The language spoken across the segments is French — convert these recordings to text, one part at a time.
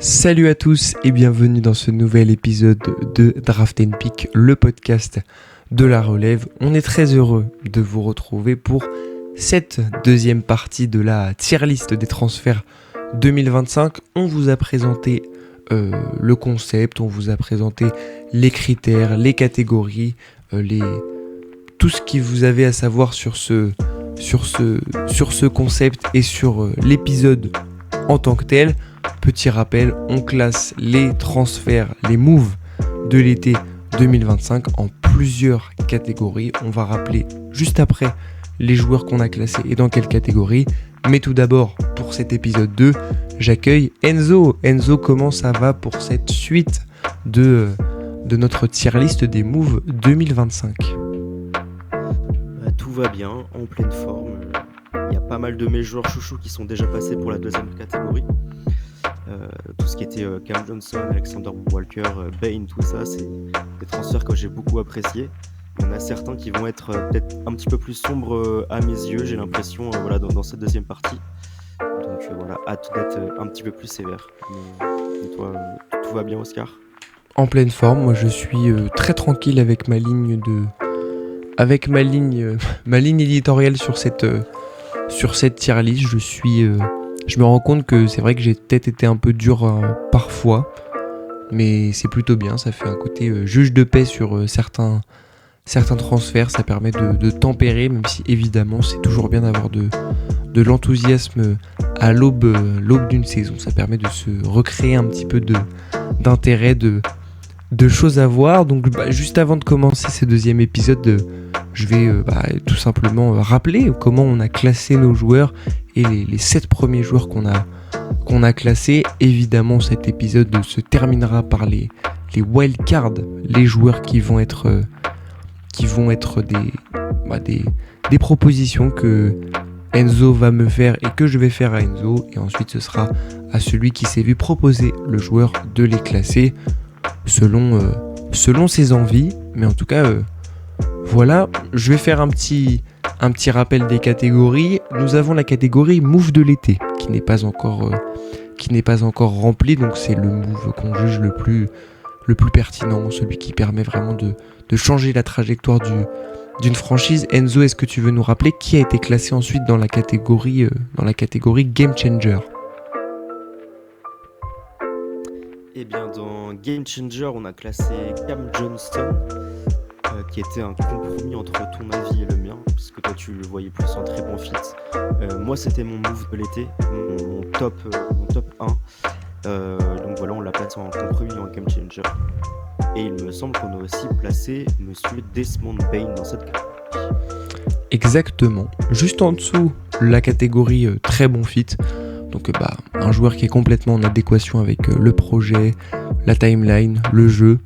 Salut à tous et bienvenue dans ce nouvel épisode de Draft & Pick, le podcast de la relève. On est très heureux de vous retrouver pour cette deuxième partie de la tier list des transferts 2025. On vous a présenté le concept, on vous a présenté les critères, les catégories, tout ce que vous avez à savoir sur ce concept et sur l'épisode en tant que tel. Petit rappel, on classe les transferts, les moves de l'été 2025 en plusieurs catégories. On va rappeler juste après les joueurs qu'on a classés et dans quelle catégorie. Mais tout d'abord, pour cet épisode 2, j'accueille Enzo. Enzo, comment ça va pour cette suite de notre tier list des moves 2025 ? Tout va bien, en pleine forme. Il y a pas mal de mes joueurs chouchous qui sont déjà passés pour la deuxième catégorie. Tout ce qui était Cam Johnson, Alexander Walker, Bane, tout ça, c'est des transferts que j'ai beaucoup appréciés. Il y en a certains qui vont être peut-être un petit peu plus sombres à mes yeux, j'ai l'impression, dans cette deuxième partie. Donc hâte d'être un petit peu plus sévère. Et toi, tout va bien, Oscar ? En pleine forme, moi je suis très tranquille avec ma ligne ma ligne éditoriale sur cette tier list. Je me rends compte que c'est vrai que j'ai peut-être été un peu dur parfois, mais c'est plutôt bien, ça fait un côté juge de paix sur certains transferts, ça permet de tempérer, même si évidemment c'est toujours bien d'avoir de l'enthousiasme à l'aube d'une saison, ça permet de se recréer un petit peu d'intérêt, de choses à voir. Donc juste avant de commencer ce deuxième épisode, je vais tout simplement rappeler comment on a classé nos joueurs et les 7 premiers joueurs qu'on a classés. Évidemment, cet épisode se terminera par les wildcards, les joueurs qui vont être des propositions que Enzo va me faire et que je vais faire à Enzo. Et ensuite, ce sera à celui qui s'est vu proposer le joueur de les classer selon ses envies. Mais en tout cas, voilà, je vais faire un petit rappel des catégories. Nous avons la catégorie move de l'été qui n'est pas encore remplie, donc c'est le move qu'on juge le plus pertinent, celui qui permet vraiment de changer la trajectoire d'une franchise. Enzo, est-ce que tu veux nous rappeler qui a été classé ensuite dans la catégorie Game Changer ? Eh bien, dans Game Changer, on a classé Cam Johnson, qui était un compromis entre ton avis et le mien, puisque toi tu le voyais plus en très bon fit. Moi, c'était mon move de l'été, mon top 1. Donc voilà, on l'a placé en compromis en Game Changer. Et il me semble qu'on a aussi placé Monsieur Desmond Bane dans cette catégorie. Exactement. Juste en dessous, la catégorie très bon fit. Donc un joueur qui est complètement en adéquation avec le projet, la timeline, le jeu.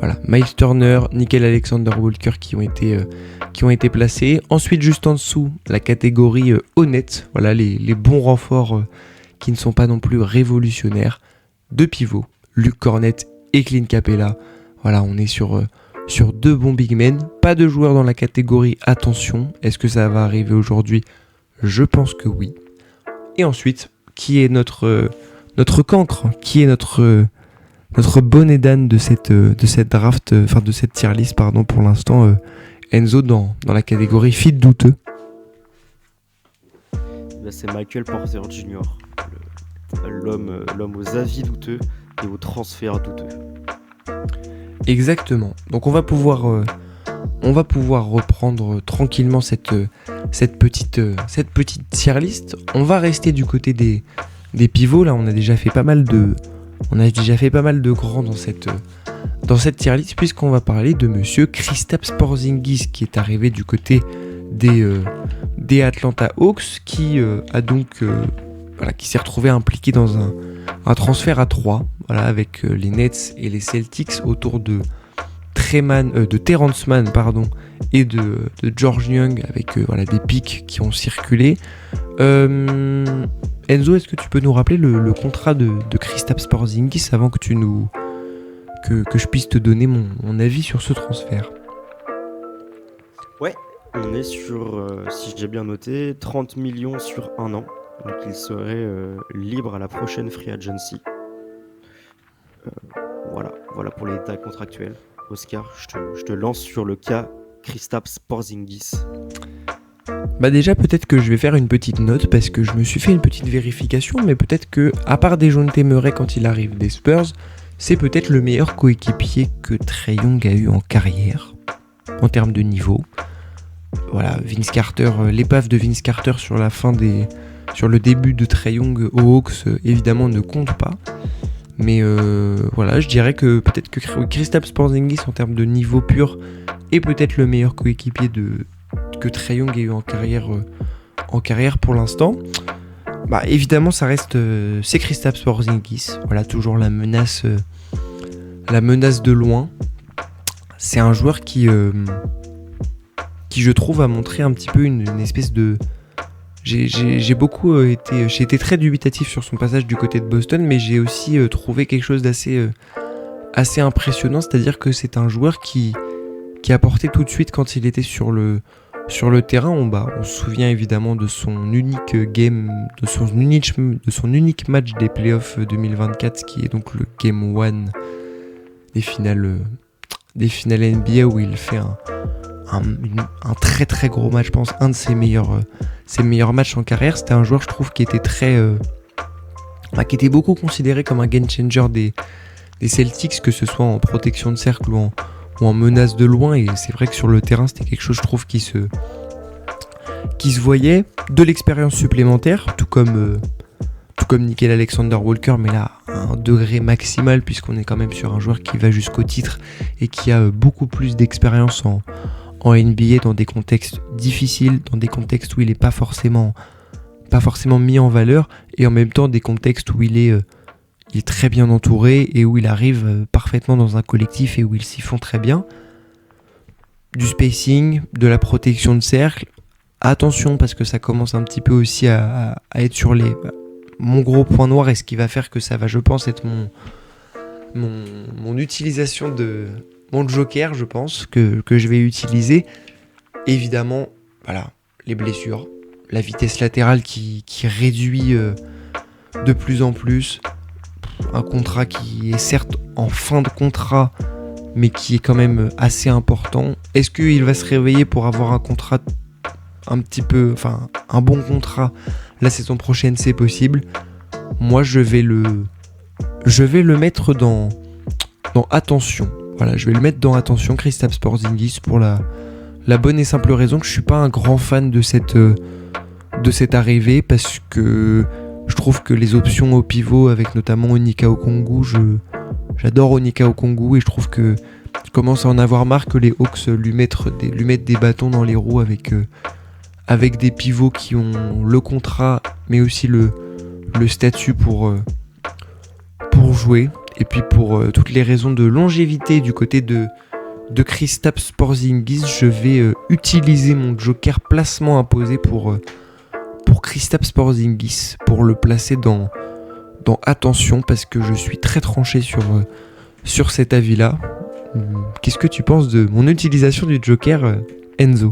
Voilà, Miles Turner, Nickel Alexander Walker qui ont été placés. Ensuite, juste en dessous, la catégorie honnête. Voilà, les bons renforts qui ne sont pas non plus révolutionnaires. Deux pivots, Luke Cornett et Clint Capella. Voilà, on est sur 2 bons big men. Pas de joueurs dans la catégorie attention. Est-ce que ça va arriver aujourd'hui ? Je pense que oui. Et ensuite, qui est notre cancre ? Qui est notre bonnet d'âne de cette draft, de cette tier list, pardon, pour l'instant, Enzo dans la catégorie fit douteux. C'est Michael Porter Jr., l'homme aux avis douteux et aux transferts douteux. Exactement. Donc on va pouvoir reprendre tranquillement cette petite tier list. On va rester du côté des pivots. Là, on a déjà fait pas mal de grands dans cette tier list, puisqu'on va parler de monsieur Kristaps Porzingis qui est arrivé du côté des Atlanta Hawks, qui s'est retrouvé impliqué dans un transfert à 3, avec les Nets et les Celtics autour de Terrence Mann et de George Young, avec des pics qui ont circulé. Enzo, est-ce que tu peux nous rappeler le contrat de Kristaps Porzingis avant que je puisse te donner mon avis sur ce transfert ? Ouais, on est sur, si j'ai bien noté, 30 millions sur un an. Donc il serait libre à la prochaine Free Agency. Voilà pour les détails contractuels. Oscar, je te lance sur le cas Kristaps Porzingis. Bah déjà peut-être que je vais faire une petite note parce que je me suis fait une petite vérification, mais peut-être que à part Dejounte Murray quand il arrive des Spurs, c'est peut-être le meilleur coéquipier que Trae Young a eu en carrière en termes de niveau. Voilà, Vince Carter, l'épave de Vince Carter sur le début de Trae Young aux Hawks évidemment ne compte pas. Mais voilà, je dirais que peut-être que Kristaps Porzingis en termes de niveau pur est peut-être le meilleur coéquipier que Trae Young ait eu en carrière pour l'instant. Bah évidemment ça reste c'est Kristaps Porzingis. Voilà, toujours la menace de loin. C'est un joueur qui je trouve a montré un petit peu une espèce de... J'ai été très dubitatif sur son passage du côté de Boston, mais j'ai aussi trouvé quelque chose d'assez assez impressionnant, c'est-à-dire que c'est un joueur qui apportait tout de suite quand il était sur le terrain. On se souvient évidemment de son unique match des playoffs 2024, qui est donc le Game 1 des finales NBA, où il fait un très très gros match, je pense, un de ses meilleurs matchs en carrière. C'était un joueur, je trouve, qui était qui était beaucoup considéré comme un game changer des Celtics, que ce soit en protection de cercle ou en menace de loin. Et c'est vrai que sur le terrain, c'était quelque chose, je trouve, qui se voyait. De l'expérience supplémentaire, tout comme Nickel Alexander-Walker, mais là à un degré maximal, puisqu'on est quand même sur un joueur qui va jusqu'au titre et qui a beaucoup plus d'expérience en NBA, dans des contextes difficiles, dans des contextes où il n'est pas forcément mis en valeur, et en même temps des contextes où il est très bien entouré et où il arrive parfaitement dans un collectif et où ils s'y font très bien. Du spacing, de la protection de cercle. Attention, parce que ça commence un petit peu aussi à être sur mon gros point noir, et ce qui va faire que ça va, je pense, être mon utilisation de mon joker, je pense, que je vais utiliser. Évidemment, voilà, les blessures, la vitesse latérale qui réduit de plus en plus. Un contrat qui est certes en fin de contrat, mais qui est quand même assez important. Est-ce qu'il va se réveiller pour avoir un contrat un bon contrat la saison prochaine? C'est possible. Moi, je vais le mettre dans attention. Voilà, je vais le mettre dans attention, Kristaps Porzingis, pour la bonne et simple raison que je suis pas un grand fan de cette arrivée, parce que je trouve que les options au pivot, avec notamment Onyeka Okongwu, j'adore Onyeka Okongwu, et je trouve que je commence à en avoir marre que les Hawks lui mettent des bâtons dans les roues avec des pivots qui ont le contrat, mais aussi le statut pour jouer. Et puis pour toutes les raisons de longévité du côté de Kristaps Porzingis, je vais utiliser mon joker placement imposé pour Kristaps Porzingis, pour le placer dans attention, parce que je suis très tranché sur cet avis-là. Qu'est-ce que tu penses de mon utilisation du joker, Enzo ?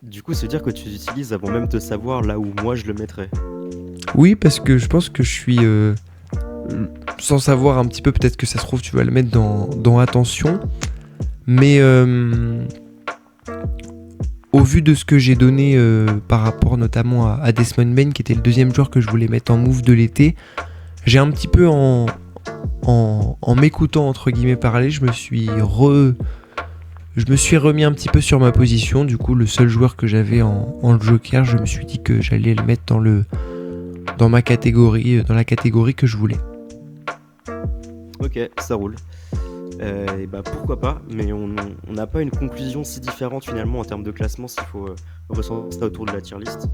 Du coup, c'est dire que tu l'utilises avant même de savoir là où moi je le mettrais. Oui, parce que je pense que je suis... sans savoir un petit peu, peut-être que ça se trouve tu vas le mettre dans attention, mais au vu de ce que j'ai donné par rapport notamment à Desmond Bane, qui était le deuxième joueur que je voulais mettre en move de l'été, j'ai un petit peu en m'écoutant entre guillemets parler, je me suis remis un petit peu sur ma position. Du coup, le seul joueur que j'avais en joker, je me suis dit que j'allais le mettre dans ma catégorie, dans la catégorie que je voulais. Ok, ça roule. Et pourquoi pas, mais on n'a pas une conclusion si différente finalement en termes de classement, s'il faut recentrer ça autour de la tier list.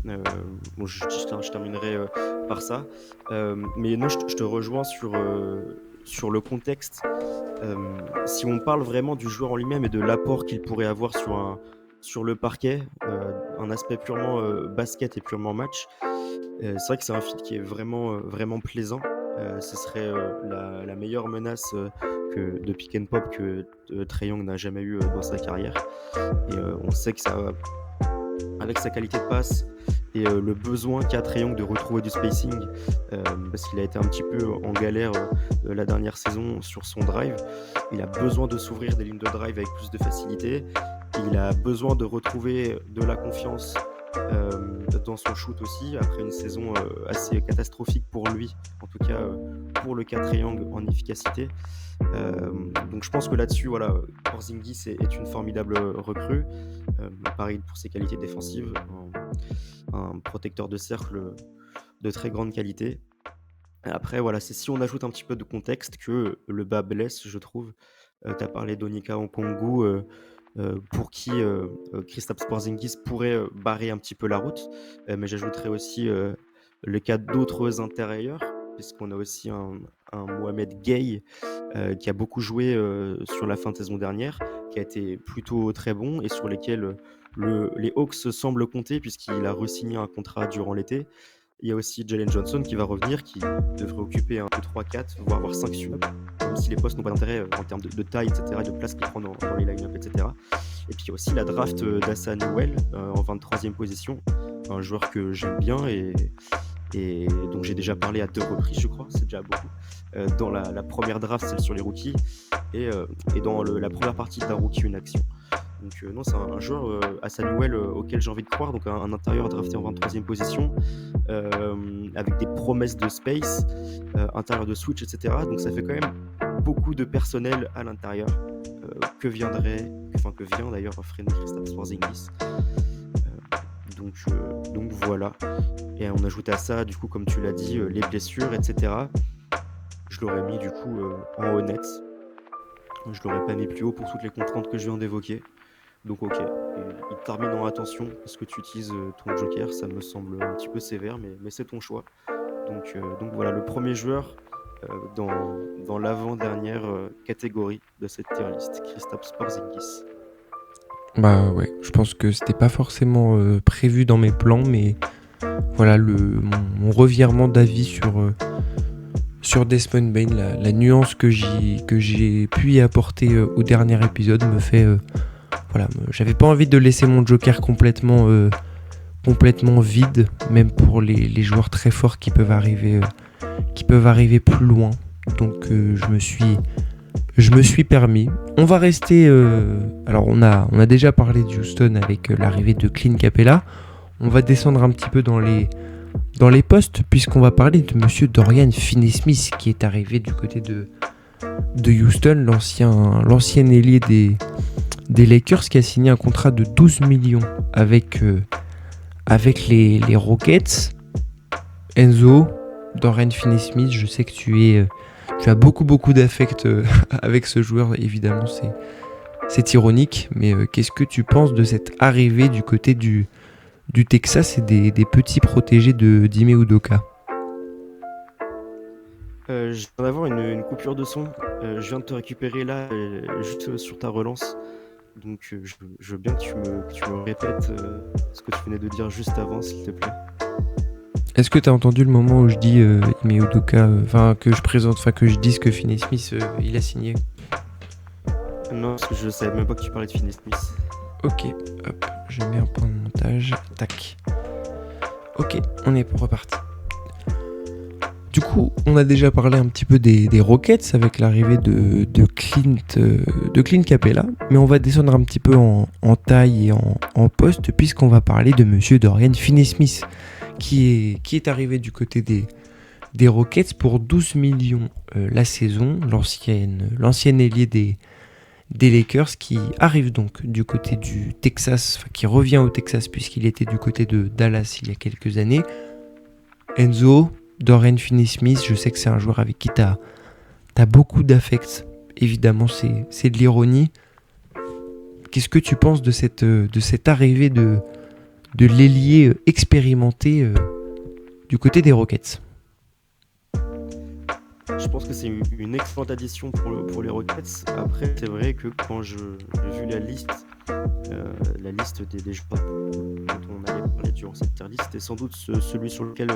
Je terminerai par ça. Mais non, je te rejoins sur le contexte. Si on parle vraiment du joueur en lui-même et de l'apport qu'il pourrait avoir sur le parquet, un aspect purement basket et purement match, c'est vrai que c'est un fit qui est vraiment, vraiment plaisant. Ce serait la meilleure menace de pick and pop que Trae Young n'a jamais eu dans sa carrière. Et on sait que ça, avec sa qualité de passe et le besoin qu'a Trae Young de retrouver du spacing, parce qu'il a été un petit peu en galère la dernière saison sur son drive. Il a besoin de s'ouvrir des lignes de drive avec plus de facilité. Il a besoin de retrouver de la confiance dans son shoot aussi, après une saison assez catastrophique pour lui, en tout cas pour le cas Trae Young en efficacité. Donc je pense que là-dessus, voilà, Porzingis est une formidable recrue. Pareil pour ses qualités défensives, un protecteur de cercle de très grande qualité. Après, voilà, c'est si on ajoute un petit peu de contexte que le bas blesse, je trouve. Tu as parlé d'Onyeka Okongwu, pour qui Kristaps Porzingis pourrait barrer un petit peu la route. Mais j'ajouterais aussi le cas d'autres intérieurs, puisqu'on a aussi un Mohamed Gay qui a beaucoup joué sur la fin de saison dernière, qui a été plutôt très bon et sur lesquels les Hawks semblent compter, puisqu'il a re-signé un contrat durant l'été. Il y a aussi Jalen Johnson qui va revenir, qui devrait occuper un peu 3-4, voire avoir 5 subs, même si les postes n'ont pas d'intérêt en termes de taille, etc., de place qu'il prend dans les line-up, etc. Et puis il y a aussi la draft d'Hassan Newell en 23e position, un joueur que j'aime bien et dont j'ai déjà parlé à 2 reprises, je crois, c'est déjà beaucoup. Dans la première draft, celle sur les rookies, et dans la première partie d'un rookie, une action. Donc non, c'est un joueur, Hassan Newell, auquel j'ai envie de croire, donc un intérieur drafté en 23e position, avec des promesses de space, intérieur de switch, etc. Donc ça fait quand même beaucoup de personnel à l'intérieur, que vient d'ailleurs freiner Kristaps Porzingis. Donc voilà. Et on ajoute à ça, du coup, comme tu l'as dit, les blessures, etc. Je l'aurais mis du coup en honnête. Je l'aurais pas mis plus haut pour toutes les contraintes que je viens d'évoquer. Donc ok. Et il termine en attention parce que tu utilises ton joker. Ça me semble un petit peu sévère, mais c'est ton choix. Donc voilà, le premier joueur dans l'avant-dernière catégorie de cette tier list, Kristaps Porzingis. Bah ouais, je pense que c'était pas forcément prévu dans mes plans, mais voilà mon revirement d'avis sur Desmond Bane, la nuance que j'ai pu y apporter au dernier épisode me fait j'avais pas envie de laisser mon joker complètement vide, même pour les joueurs très forts qui peuvent arriver plus loin. Donc je me suis permis. On va rester. Alors on a déjà parlé de Houston avec l'arrivée de Clint Capela. On va descendre un petit peu dans les postes, puisqu'on va parler de monsieur Dorian Finney-Smith qui est arrivé du côté de Houston, l'ancien ailier des Lakers, qui a signé un contrat de 12 millions avec les Rockets. Enzo, Dorian Finney-Smith, je sais que tu as beaucoup d'affect avec ce joueur, évidemment c'est ironique, mais qu'est-ce que tu penses de cette arrivée du côté du Texas et des petits protégés d'Ime Udoka? Je viens d'avoir une coupure de son. Je viens de te récupérer là, juste sur ta relance. Donc je veux bien que tu me répètes ce que tu venais de dire juste avant, s'il te plaît. Est-ce que tu as entendu le moment où je dis Ime Udoka, que je dise que Finney-Smith il a signé? Non, parce que je savais même pas que tu parlais de Finney-Smith. Ok, hop, je mets un point de montage, tac. Ok, on est reparti. Du coup, on a déjà parlé un petit peu des Rockets avec l'arrivée de Clint Capela, mais on va descendre un petit peu en taille et en poste, puisqu'on va parler de monsieur Dorian Finney-Smith, qui est arrivé du côté des Rockets pour 12 millions la saison, l'ancien ailier des Lakers, qui arrive donc du côté du Texas, qui revient au Texas puisqu'il était du côté de Dallas il y a quelques années. Enzo, Dorian Finney-Smith, je sais que c'est un joueur avec qui t'as beaucoup d'affect. Évidemment, c'est de l'ironie. Qu'est-ce que tu penses de cette arrivée de l'ailier expérimenté du côté des Rockets? Je pense que c'est une excellente addition pour les Rockets. Après, c'est vrai que quand j'ai vu la liste des joueurs dont on allait parler durant cette tier list, c'était sans doute celui sur lequel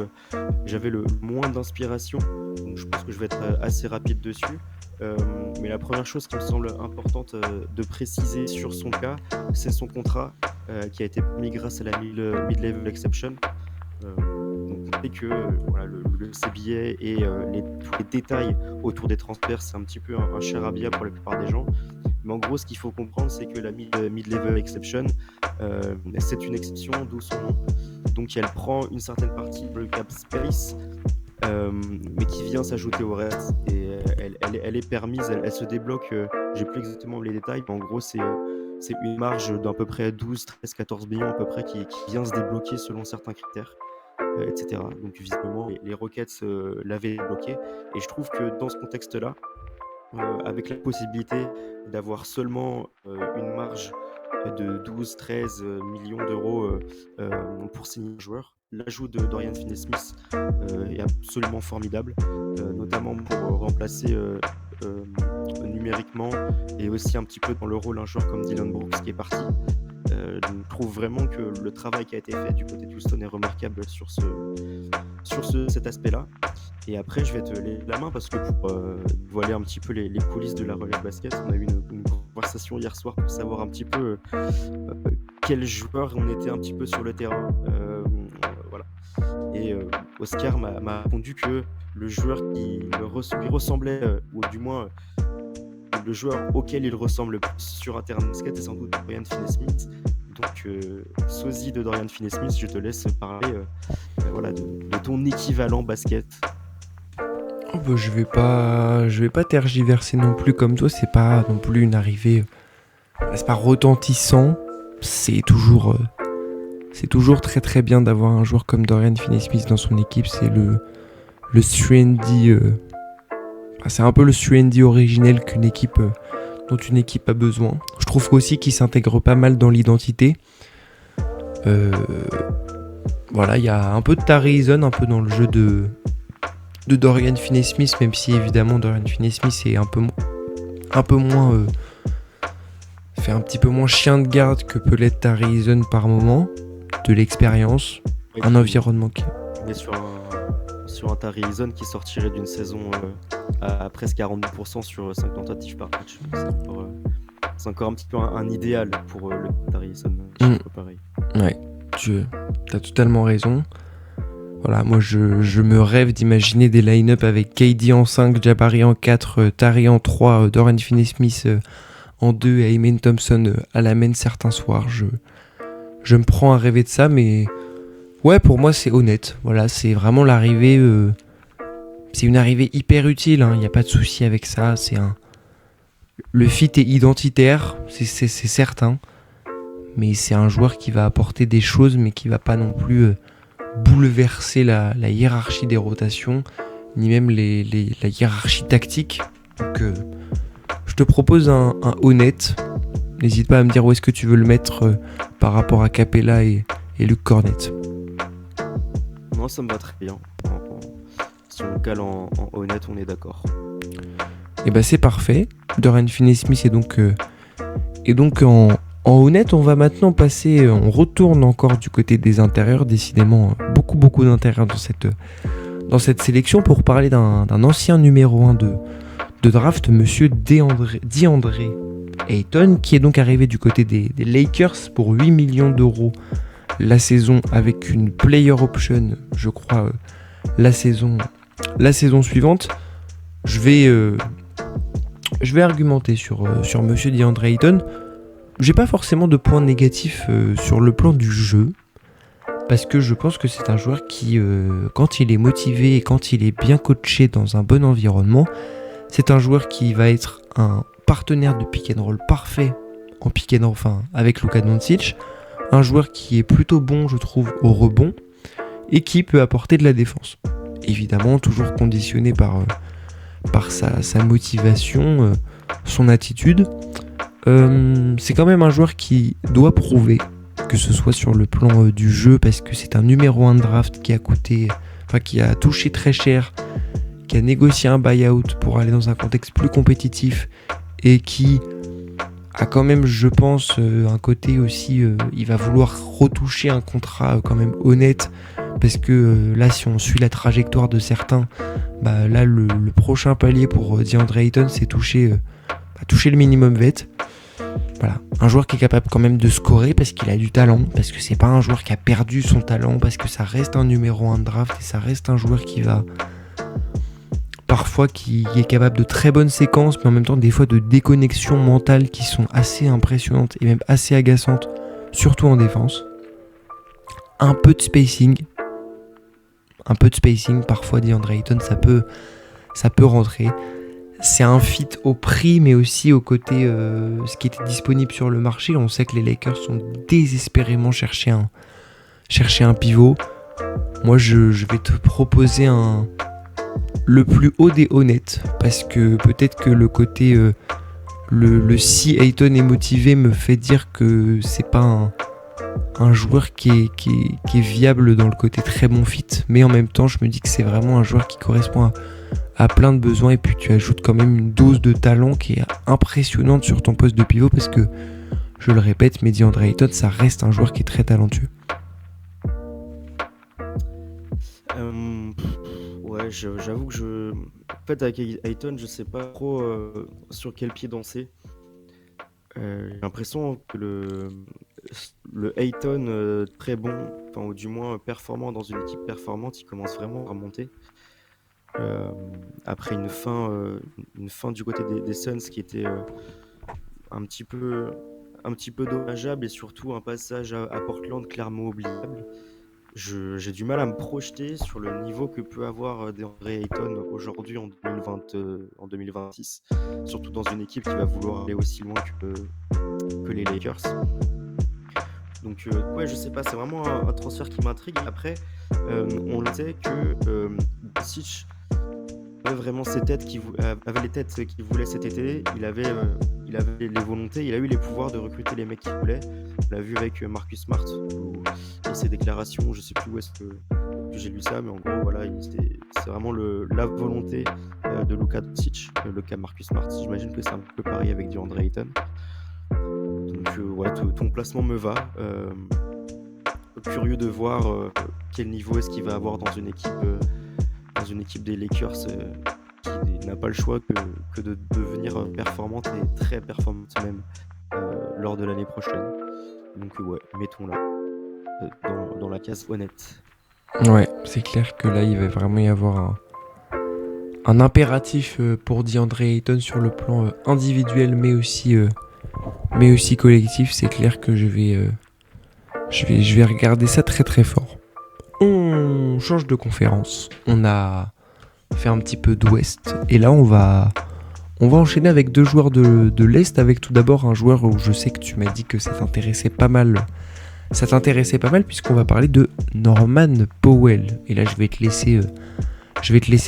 j'avais le moins d'inspiration. Donc je pense que je vais être assez rapide dessus. Mais la première chose qui me semble importante de préciser sur son cas, c'est son contrat qui a été mis grâce à la mid-level exception. Donc on sait que voilà, le CBA et tous les détails autour des transferts, c'est un petit peu un charabia pour la plupart des gens. Mais en gros, ce qu'il faut comprendre, c'est que la mid-level exception, c'est une exception, d'où son nom. Donc elle prend une certaine partie de le cap space, mais qui vient s'ajouter au reste. Et elle est permise, elle se débloque. J'ai plus exactement les détails, mais en gros, c'est une marge d'à peu près 12, 13, 14 millions à peu près qui vient se débloquer selon certains critères, etc. Donc visiblement, les Rockets l'avaient débloqué. Et je trouve que dans ce contexte-là, avec la possibilité d'avoir seulement une marge de 12-13 millions d'euros pour signer un joueur, l'ajout de Dorian Finney-Smith est absolument formidable, notamment pour remplacer numériquement et aussi un petit peu dans le rôle un joueur comme Dylan Brooks qui est parti. Je trouve vraiment que le travail qui a été fait du côté de Houston est remarquable sur cet aspect-là. Et après, je vais te laisser la main parce que pour voiler un petit peu les coulisses de la relève basket, on a eu une conversation hier soir pour savoir un petit peu quel joueur on était un petit peu sur le terrain. Voilà. Et Oscar m'a répondu que le joueur qui lui ressemblait, ou du moins le joueur auquel il ressemble le plus sur un terrain de basket, c'est sans doute Dorian Finney-Smith. Donc, sosie de Dorian Finney-Smith, je te laisse parler voilà, de ton équivalent basket. Oh bah, je vais pas tergiverser non plus comme toi, c'est pas non plus une arrivée, c'est pas retentissant, c'est toujours très très bien d'avoir un joueur comme Dorian Finney-Smith dans son équipe, c'est le 3&D, c'est un peu le 3&D originel dont une équipe a besoin. Je trouve aussi qu'il s'intègre pas mal dans l'identité. Voilà, il y a un peu de Tari Eason, un peu dans le jeu de Dorian Finney-Smith, même si évidemment Dorian Finney-Smith est un peu moins fait un petit peu moins chien de garde que peut l'être Tari Eason par moment, de l'expérience, un environnement qui... On est sur un Tari Eason qui sortirait d'une saison à presque 42% sur 5 tentatives par match. C'est encore un petit peu un idéal pour le Tari Eason. Pareil. Ouais, tu as totalement raison. Voilà, moi je me rêve d'imaginer des line-up avec KD en 5, Jabari en 4, Tari en 3, Dorian Finney-Smith en 2 et Amen Thompson à la main certains soirs. Je me prends à rêver de ça, mais ouais, pour moi c'est honnête. Voilà, c'est vraiment l'arrivée. C'est une arrivée hyper utile, il n'y a pas de souci avec ça. Le fit est identitaire, c'est certain. Mais c'est un joueur qui va apporter des choses, mais qui va pas non plus bouleverser la hiérarchie des rotations, ni même la hiérarchie tactique. Donc je te propose un honnête. N'hésite pas à me dire où est-ce que tu veux le mettre par rapport à Capella et Luke Kornet. Non, ça me va très bien. Si on cale en honnête, on est d'accord. Et bah c'est parfait. Dorian Finney-Smith est donc en honnête. On va maintenant passer, on retourne encore du côté des intérieurs. Décidément, beaucoup d'intérieurs dans cette sélection pour parler d'un ancien numéro 1 de draft, monsieur DeAndre Ayton, qui est donc arrivé du côté des Lakers pour 8 millions d'euros la saison, avec une player option, je crois, la saison suivante. Je vais argumenter sur monsieur DeAndre Ayton. J'ai pas forcément de points négatifs sur le plan du jeu, parce que je pense que c'est un joueur qui, quand il est motivé et quand il est bien coaché dans un bon environnement, c'est un joueur qui va être un partenaire de pick and roll parfait en pick and roll, avec Luka Doncic, un joueur qui est plutôt bon, je trouve, au rebond et qui peut apporter de la défense. Évidemment, toujours conditionné par sa motivation, son attitude. C'est quand même un joueur qui doit prouver, que ce soit sur le plan du jeu, parce que c'est un numéro 1 de draft qui a touché très cher, qui a négocié un buyout pour aller dans un contexte plus compétitif et qui a quand même, je pense, un côté aussi, il va vouloir retoucher un contrat quand même honnête, parce que là, si on suit la trajectoire de certains, là le prochain palier pour DeAndre Ayton, c'est toucher le minimum vet. Voilà, un joueur qui est capable quand même de scorer parce qu'il a du talent, parce que c'est pas un joueur qui a perdu son talent, parce que ça reste un numéro 1 de draft et ça reste un joueur qui va parfois qui est capable de très bonnes séquences, mais en même temps des fois de déconnexions mentales qui sont assez impressionnantes et même assez agaçantes, surtout en défense. Un peu de spacing, parfois DeAndre Ayton, ça peut rentrer. C'est un fit au prix, mais aussi au côté ce qui était disponible sur le marché. On sait que les Lakers sont désespérément chercher un pivot. Moi, je vais te proposer le plus haut des honnêtes, parce que peut-être que le côté le si Ayton est motivé me fait dire que c'est pas un joueur qui est viable dans le côté très bon fit, mais en même temps je me dis que c'est vraiment un joueur qui correspond à plein de besoins, et puis tu ajoutes quand même une dose de talent qui est impressionnante sur ton poste de pivot, parce que je le répète, mais DeAndre Ayton, ça reste un joueur qui est très talentueux. Ouais, j'avoue que en fait, avec Ayton, je sais pas trop sur quel pied danser. J'ai l'impression que le Ayton très bon, enfin, ou du moins performant dans une équipe performante, il commence vraiment à remonter. Après une fin du côté des Suns qui était un petit peu dommageable, et surtout un passage à Portland clairement oubliable. J'ai du mal à me projeter sur le niveau que peut avoir DeAndre Ayton aujourd'hui en 2026, surtout dans une équipe qui va vouloir aller aussi loin que les Lakers. Donc ouais, je sais pas, c'est vraiment un transfert qui m'intrigue. Après, on le sait que Doncic avait vraiment avait les têtes qu'il voulait cet été. Il avait les volontés, il a eu les pouvoirs de recruter les mecs qu'il voulait. On l'a vu avec Marcus Smart et ses déclarations. Je sais plus où est-ce que j'ai lu ça, mais en gros, voilà, c'est vraiment la volonté de Luka Doncic, le cas Marcus Smart. J'imagine que c'est un peu pareil avec DeAndre Ayton. Donc ouais, ton placement me va. Curieux de voir quel niveau est-ce qu'il va avoir dans une équipe des Lakers qui n'a pas le choix que de devenir performante, et très performante même, lors de l'année prochaine. Donc ouais, mettons-la dans la case honnête. Ouais, c'est clair que là il va vraiment y avoir un impératif pour DeAndre Ayton sur le plan individuel, mais aussi collectif. C'est clair que je vais regarder ça très très fort. On change de conférence. On a fait un petit peu d'ouest, et là on va enchaîner avec deux joueurs de l'est, avec tout d'abord un joueur où je sais que tu m'as dit que ça t'intéressait pas mal, puisqu'on va parler de Norman Powell. Et là je vais te laisser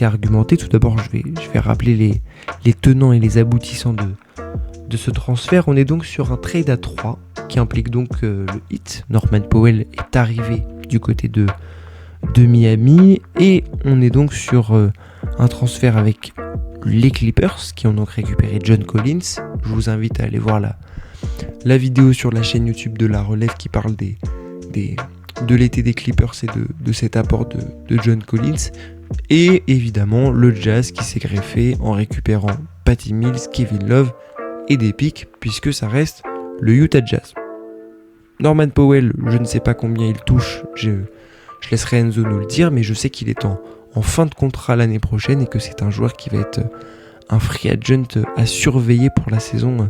argumenter. Tout d'abord je vais rappeler les tenants et les aboutissants de ce transfert. On est donc sur un trade à 3 qui implique donc le Heat. Norman Powell est arrivé du côté de Miami, et on est donc sur un transfert avec les Clippers qui ont donc récupéré John Collins. Je vous invite à aller voir la vidéo sur la chaîne YouTube de La Relève qui parle de l'été des Clippers et de cet apport de John Collins. Et évidemment le Jazz qui s'est greffé en récupérant Patty Mills, Kevin Love et des pics, puisque ça reste le Utah Jazz. Norman Powell, je ne sais pas combien il touche, je laisserai Enzo nous le dire, mais je sais qu'il est en fin de contrat l'année prochaine, et que c'est un joueur qui va être un free agent à surveiller pour la saison,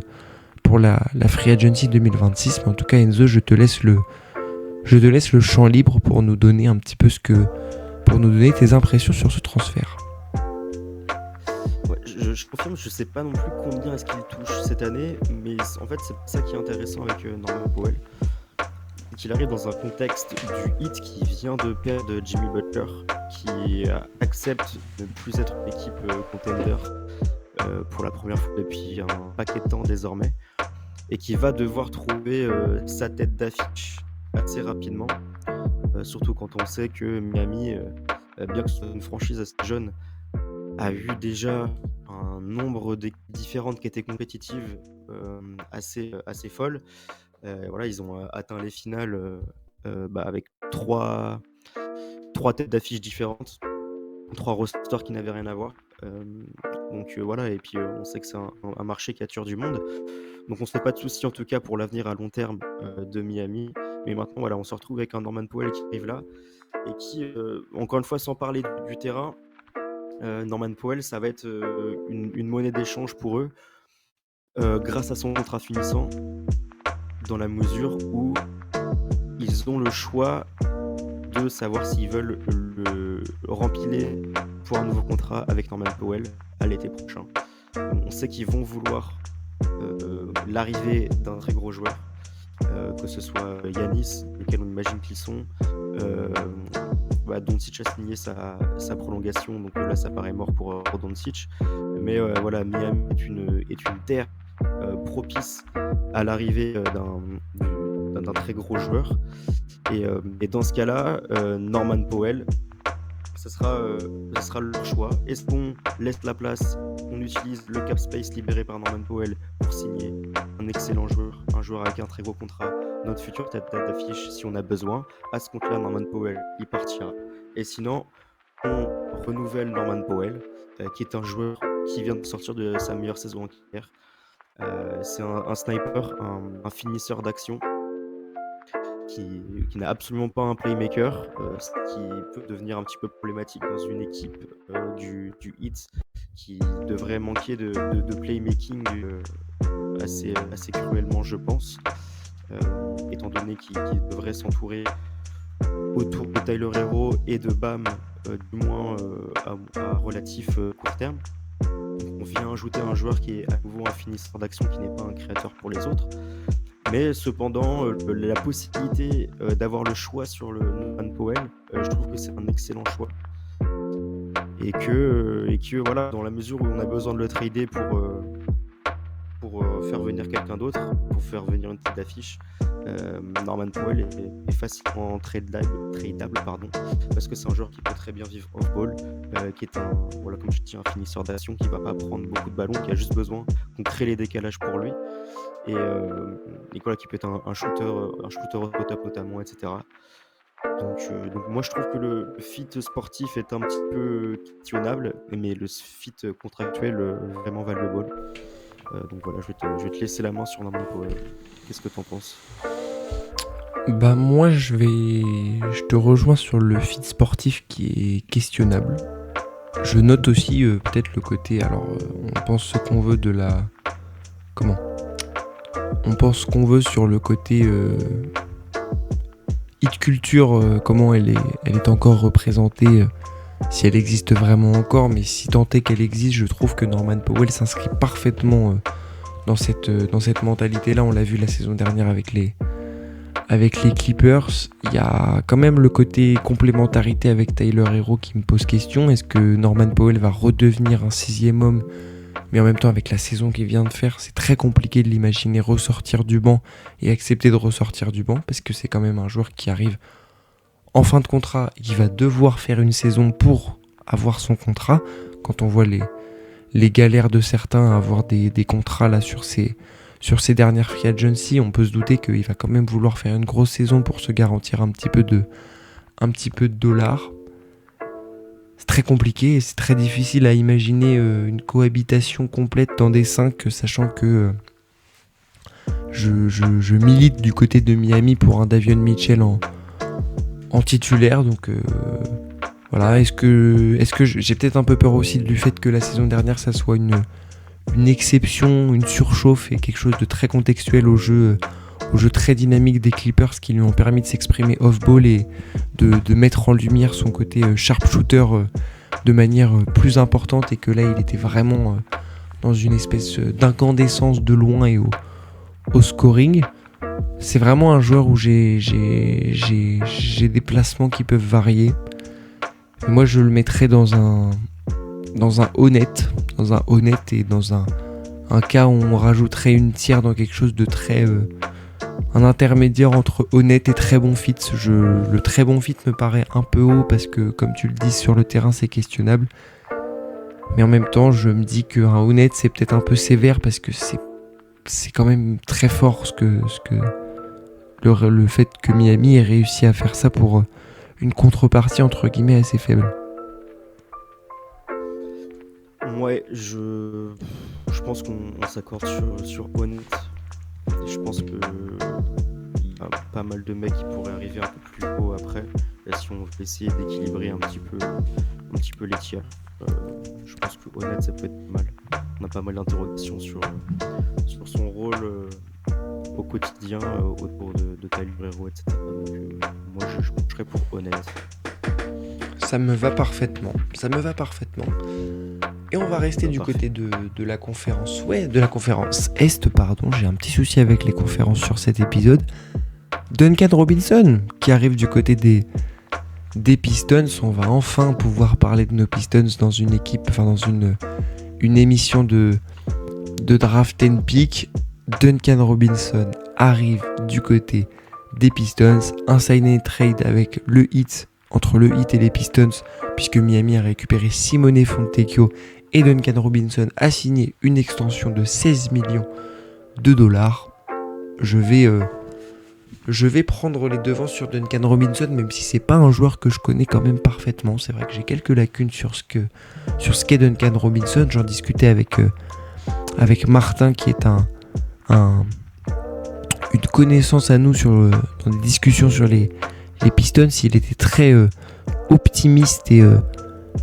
pour la free agency 2026. Mais en tout cas Enzo, je te laisse le champ libre pour nous donner un petit peu pour nous donner tes impressions sur ce transfert. Ouais, je confirme, je sais pas non plus combien est-ce qu'il touche cette année, mais en fait c'est ça qui est intéressant avec Norman Powell, qu'il arrive dans un contexte du Heat qui vient de perdre Jimmy Butler, qui accepte de ne plus être une équipe contender pour la première fois depuis un paquet de temps désormais, et qui va devoir trouver sa tête d'affiche assez rapidement, surtout quand on sait que Miami, bien que ce soit une franchise assez jeune, a eu déjà un nombre d'équipes différentes qui étaient compétitives assez folles. Voilà, ils ont atteint les finales avec trois têtes d'affiche différentes, 3 rosters qui n'avaient rien à voir. Donc voilà, et puis on sait que c'est un marché qui attire du monde. Donc on se fait pas de soucis en tout cas pour l'avenir à long terme de Miami. Mais maintenant, voilà, on se retrouve avec un Norman Powell qui arrive là et qui, encore une fois, sans parler du terrain, Norman Powell, ça va être une monnaie d'échange pour eux grâce à son contrat finissant, dans la mesure où ils ont le choix de savoir s'ils veulent le rempiler pour un nouveau contrat avec Norman Powell à l'été prochain. On sait qu'ils vont vouloir l'arrivée d'un très gros joueur, que ce soit Giannis, lequel on imagine qu'ils sont. Doncic a signé sa prolongation, donc là ça paraît mort pour Doncic. Mais voilà, Miami est une terre propice à l'arrivée d'un très gros joueur. Et dans ce cas-là, Norman Powell, ça sera leur choix. Est-ce qu'on laisse la place, on utilise le cap space libéré par Norman Powell pour signer un excellent joueur, un joueur avec un très gros contrat, notre future tête d'affiche si on a besoin. À ce compte-là, Norman Powell, il partira. Et sinon, on renouvelle Norman Powell, qui est un joueur qui vient de sortir de sa meilleure saison en carrière. C'est un sniper, un finisseur d'action qui n'a absolument pas un playmaker, ce qui peut devenir un petit peu problématique dans une équipe du Heat qui devrait manquer de playmaking assez cruellement, je pense, étant donné qu'il devrait s'entourer autour de Tyler Herro et de Bam, du moins à relatif court terme. On vient ajouter un joueur qui est à nouveau un finisseur d'action, qui n'est pas un créateur pour les autres. Mais cependant, la possibilité d'avoir le choix sur le Norman Powell, je trouve que c'est un excellent choix. Et que voilà, dans la mesure où on a besoin de le trader pour faire venir quelqu'un d'autre, pour faire venir une tête d'affiche, Norman Powell est facilement tradable, parce que c'est un joueur qui peut très bien vivre off-ball, qui est comme je dis, un finisseur d'action qui va pas prendre beaucoup de ballons, qui a juste besoin qu'on crée les décalages pour lui. Et voilà, qui peut être un shooter au top notamment, etc. Donc moi je trouve que le fit sportif est un petit peu questionnable, mais le fit contractuel vraiment valuable. Donc voilà, je vais te laisser la main sur Norman Powell. Qu'est-ce que t'en penses ? Bah moi je te rejoins sur le fit sportif qui est questionnable. Je note aussi peut-être le côté, on pense ce qu'on veut de la... On pense ce qu'on veut sur le côté hit culture, comment elle est encore représentée, si elle existe vraiment encore, mais si tant est qu'elle existe, je trouve que Norman Powell s'inscrit parfaitement dans cette mentalité-là. On l'a vu la saison dernière avec les Clippers. Il y a quand même le côté complémentarité avec Tyler Herro qui me pose question. Est-ce que Norman Powell va redevenir un 6e homme ? Mais en même temps, avec la saison qu'il vient de faire, c'est très compliqué de l'imaginer ressortir du banc et accepter de ressortir du banc, parce que c'est quand même un joueur qui arrive en fin de contrat et qui va devoir faire une saison pour avoir son contrat. Quand on voit les galères de certains à avoir des contrats là sur ces dernières free agency, on peut se douter qu'il va quand même vouloir faire une grosse saison pour se garantir un petit peu de dollars. C'est très compliqué et c'est très difficile à imaginer une cohabitation complète dans des 5, sachant que je milite du côté de Miami pour un Davion Mitchell en titulaire. Donc voilà, est-ce que j'ai peut-être un peu peur aussi du fait que la saison dernière ça soit une exception, une surchauffe et quelque chose de très contextuel au jeu très dynamique des Clippers qui lui ont permis de s'exprimer off-ball et de mettre en lumière son côté sharpshooter de manière plus importante, et que là il était vraiment dans une espèce d'incandescence de loin et au scoring. C'est vraiment un joueur où j'ai des placements qui peuvent varier. Et moi je le mettrais dans un honnête et dans un cas où on rajouterait une tiers dans quelque chose de très un intermédiaire entre honnête et très bon fit. Le très bon fit me paraît un peu haut parce que, comme tu le dis, sur le terrain c'est questionnable, mais en même temps je me dis qu'un honnête c'est peut-être un peu sévère, parce que c'est quand même très fort le fait que Miami ait réussi à faire ça pour une contrepartie entre guillemets assez faible. Ouais, Ouais, je pense qu'on s'accorde sur Honnête. Et je pense que il y a pas mal de mecs qui pourraient arriver un peu plus haut après. Et si on veut essayer d'équilibrer un petit peu les tiers, euh, je pense que Honnête, ça peut être pas mal. On a pas mal d'interrogations sur son rôle au quotidien autour de Tyler Hero, etc. Donc, moi, je pencherais pour Honnête. Ça me va parfaitement. Ça me va parfaitement. Et on va rester du Parfait. côté de la conférence. Ouais, de la conférence Est, pardon. J'ai un petit souci avec les conférences sur cet épisode. Duncan Robinson, qui arrive du côté des Pistons. On va enfin pouvoir parler de nos Pistons dans une équipe, enfin dans une émission de draft 10 pick. Duncan Robinson arrive du côté des Pistons. Un sign and trade avec le Heat, entre le Heat et les Pistons, puisque Miami a récupéré Simone Fontecchio et Duncan Robinson a signé une extension de 16 millions de dollars. Je vais prendre les devants sur Duncan Robinson, même si c'est pas un joueur que je connais quand même parfaitement. C'est vrai que j'ai quelques lacunes sur ce qu'est Duncan Robinson. J'en discutais avec Martin, qui est une connaissance à nous dans des discussions sur les Pistons. Il était très optimiste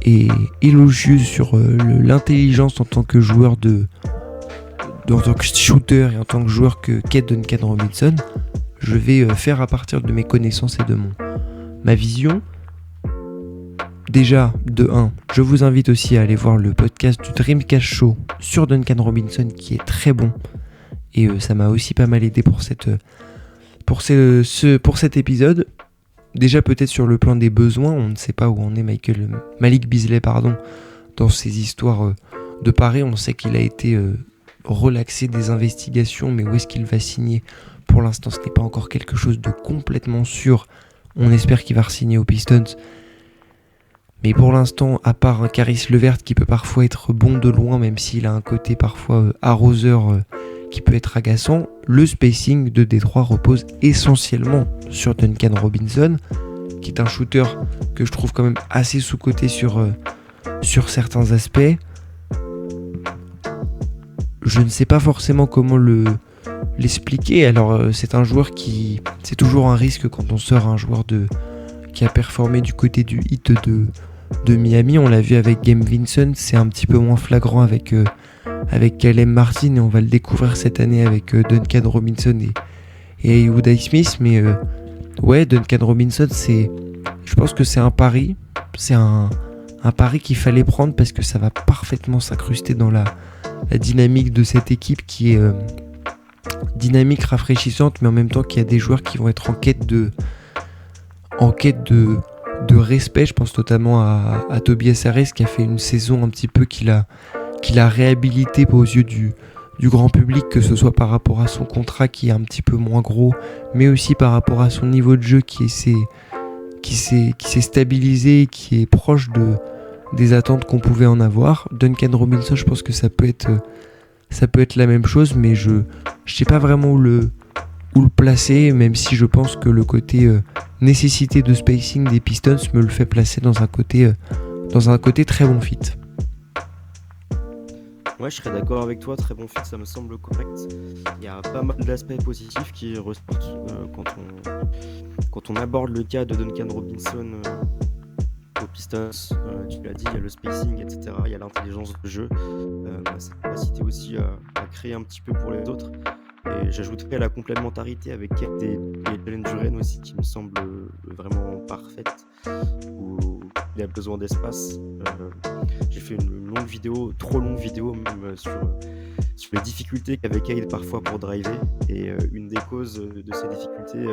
et élogieux sur l'intelligence en tant que joueur en tant que shooter et en tant que joueur qu'est Duncan Robinson. Je vais faire à partir de mes connaissances et de ma vision. Déjà, de 1, je vous invite aussi à aller voir le podcast du Dreamcast Show sur Duncan Robinson, qui est très bon. Et ça m'a aussi pas mal aidé pour cet épisode. Déjà, peut-être sur le plan des besoins, on ne sait pas où en est Malik Beasley, dans ces histoires de parer. On sait qu'il a été relaxé des investigations, mais où est-ce qu'il va signer ? Pour l'instant, ce n'est pas encore quelque chose de complètement sûr. On espère qu'il va re-signer aux Pistons. Mais pour l'instant, à part un Caris LeVert qui peut parfois être bon de loin, même s'il a un côté parfois arroseur qui peut être agaçant, le spacing de Détroit repose essentiellement sur Duncan Robinson, qui est un shooter que je trouve quand même assez sous-coté sur certains aspects. Je ne sais pas forcément comment l'expliquer. Alors c'est un joueur c'est toujours un risque quand on sort un joueur qui a performé du côté du Heat de Miami. On l'a vu avec Gabe Vincent, c'est un petit peu moins flagrant avec Caleb Martin, et on va le découvrir cette année avec Duncan Robinson et Uday Smith. Mais ouais, Duncan Robinson, je pense que c'est un pari. C'est un pari qu'il fallait prendre, parce que ça va parfaitement s'incruster dans la dynamique de cette équipe qui est dynamique, rafraîchissante, mais en même temps qu'il y a des joueurs qui vont être en quête de respect. Je pense notamment à Tobias Harris, qui a fait une saison un petit peu qu'il a réhabilité aux yeux du grand public, que ce soit par rapport à son contrat qui est un petit peu moins gros, mais aussi par rapport à son niveau de jeu qui s'est stabilisé et qui est proche des attentes qu'on pouvait en avoir. Duncan Robinson, je pense que ça peut être la même chose, mais je sais pas vraiment où le placer, même si je pense que le côté nécessité de spacing des Pistons me le fait placer dans un côté très bon fit. Ouais, je serais d'accord avec toi, très bon fit, ça me semble correct. Il y a pas mal d'aspects positifs qui ressortent quand on aborde le cas de Duncan Robinson aux Pistons. Tu l'as dit, il y a le spacing, etc. Il y a l'intelligence de jeu, sa capacité aussi à créer un petit peu pour les autres. Et j'ajouterais la complémentarité avec Kate et Jalen Duren aussi, qui me semble vraiment parfaite, où il a besoin d'espace. J'ai fait une longue vidéo, trop longue vidéo même, sur les difficultés qu'avait Cade parfois pour driver. Et une des causes de ces difficultés,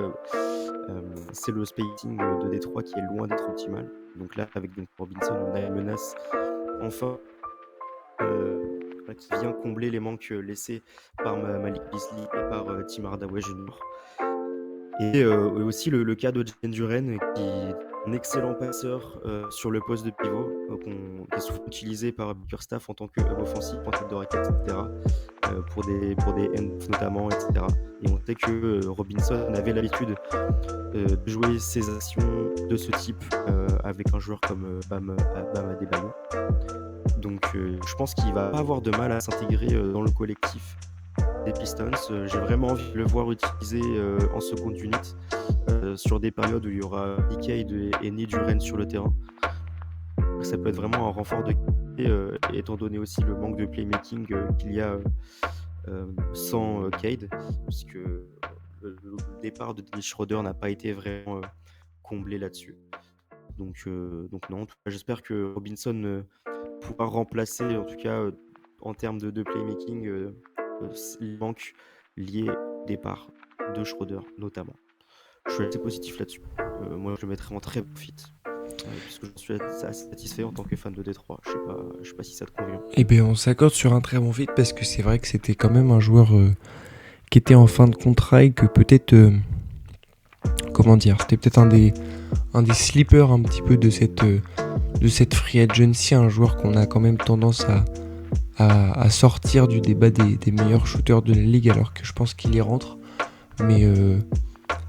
c'est le spacing de Détroit qui est loin d'être optimal. Donc là, avec Duncan Robinson, on a une menace enfin qui vient combler les manques laissés par Malik Beasley et par Tim Hardaway Jr. Et aussi le cas de Jalen Duren, qui est un excellent passeur sur le poste de pivot, qui est souvent utilisé par Bickerstaff en tant que offensif, en tête de raquette, etc. Pour des ends notamment, etc. Et on sait que Robinson avait l'habitude de jouer ses actions de ce type avec un joueur comme Bam Adebayo. Donc je pense qu'il va pas avoir de mal à s'intégrer dans le collectif des Pistons. J'ai vraiment envie de le voir utilisé en seconde unit sur des périodes où il y aura Nick Cade et Nate Duren sur le terrain. Ça peut être vraiment un renfort de qualité, étant donné aussi le manque de playmaking qu'il y a sans Cade, puisque le départ de Dennis Schroeder n'a pas été vraiment comblé là-dessus. Donc non, en tout cas, j'espère que Robinson pourra remplacer, en tout cas en termes de playmaking, les manques liés au départ de Schroeder notamment. Je suis assez positif là-dessus. Moi, je le mettrais en très bon fit. Puisque je suis assez satisfait en tant que fan de Détroit. Je sais pas si ça te convient. Eh bien, on s'accorde sur un très bon fit parce que c'est vrai que c'était quand même un joueur qui était en fin de contrat et que peut-être, comment dire, c'était peut-être un des sleepers un petit peu de cette free agency, un joueur qu'on a quand même tendance à sortir du débat des meilleurs shooters de la ligue alors que je pense qu'il y rentre. Mais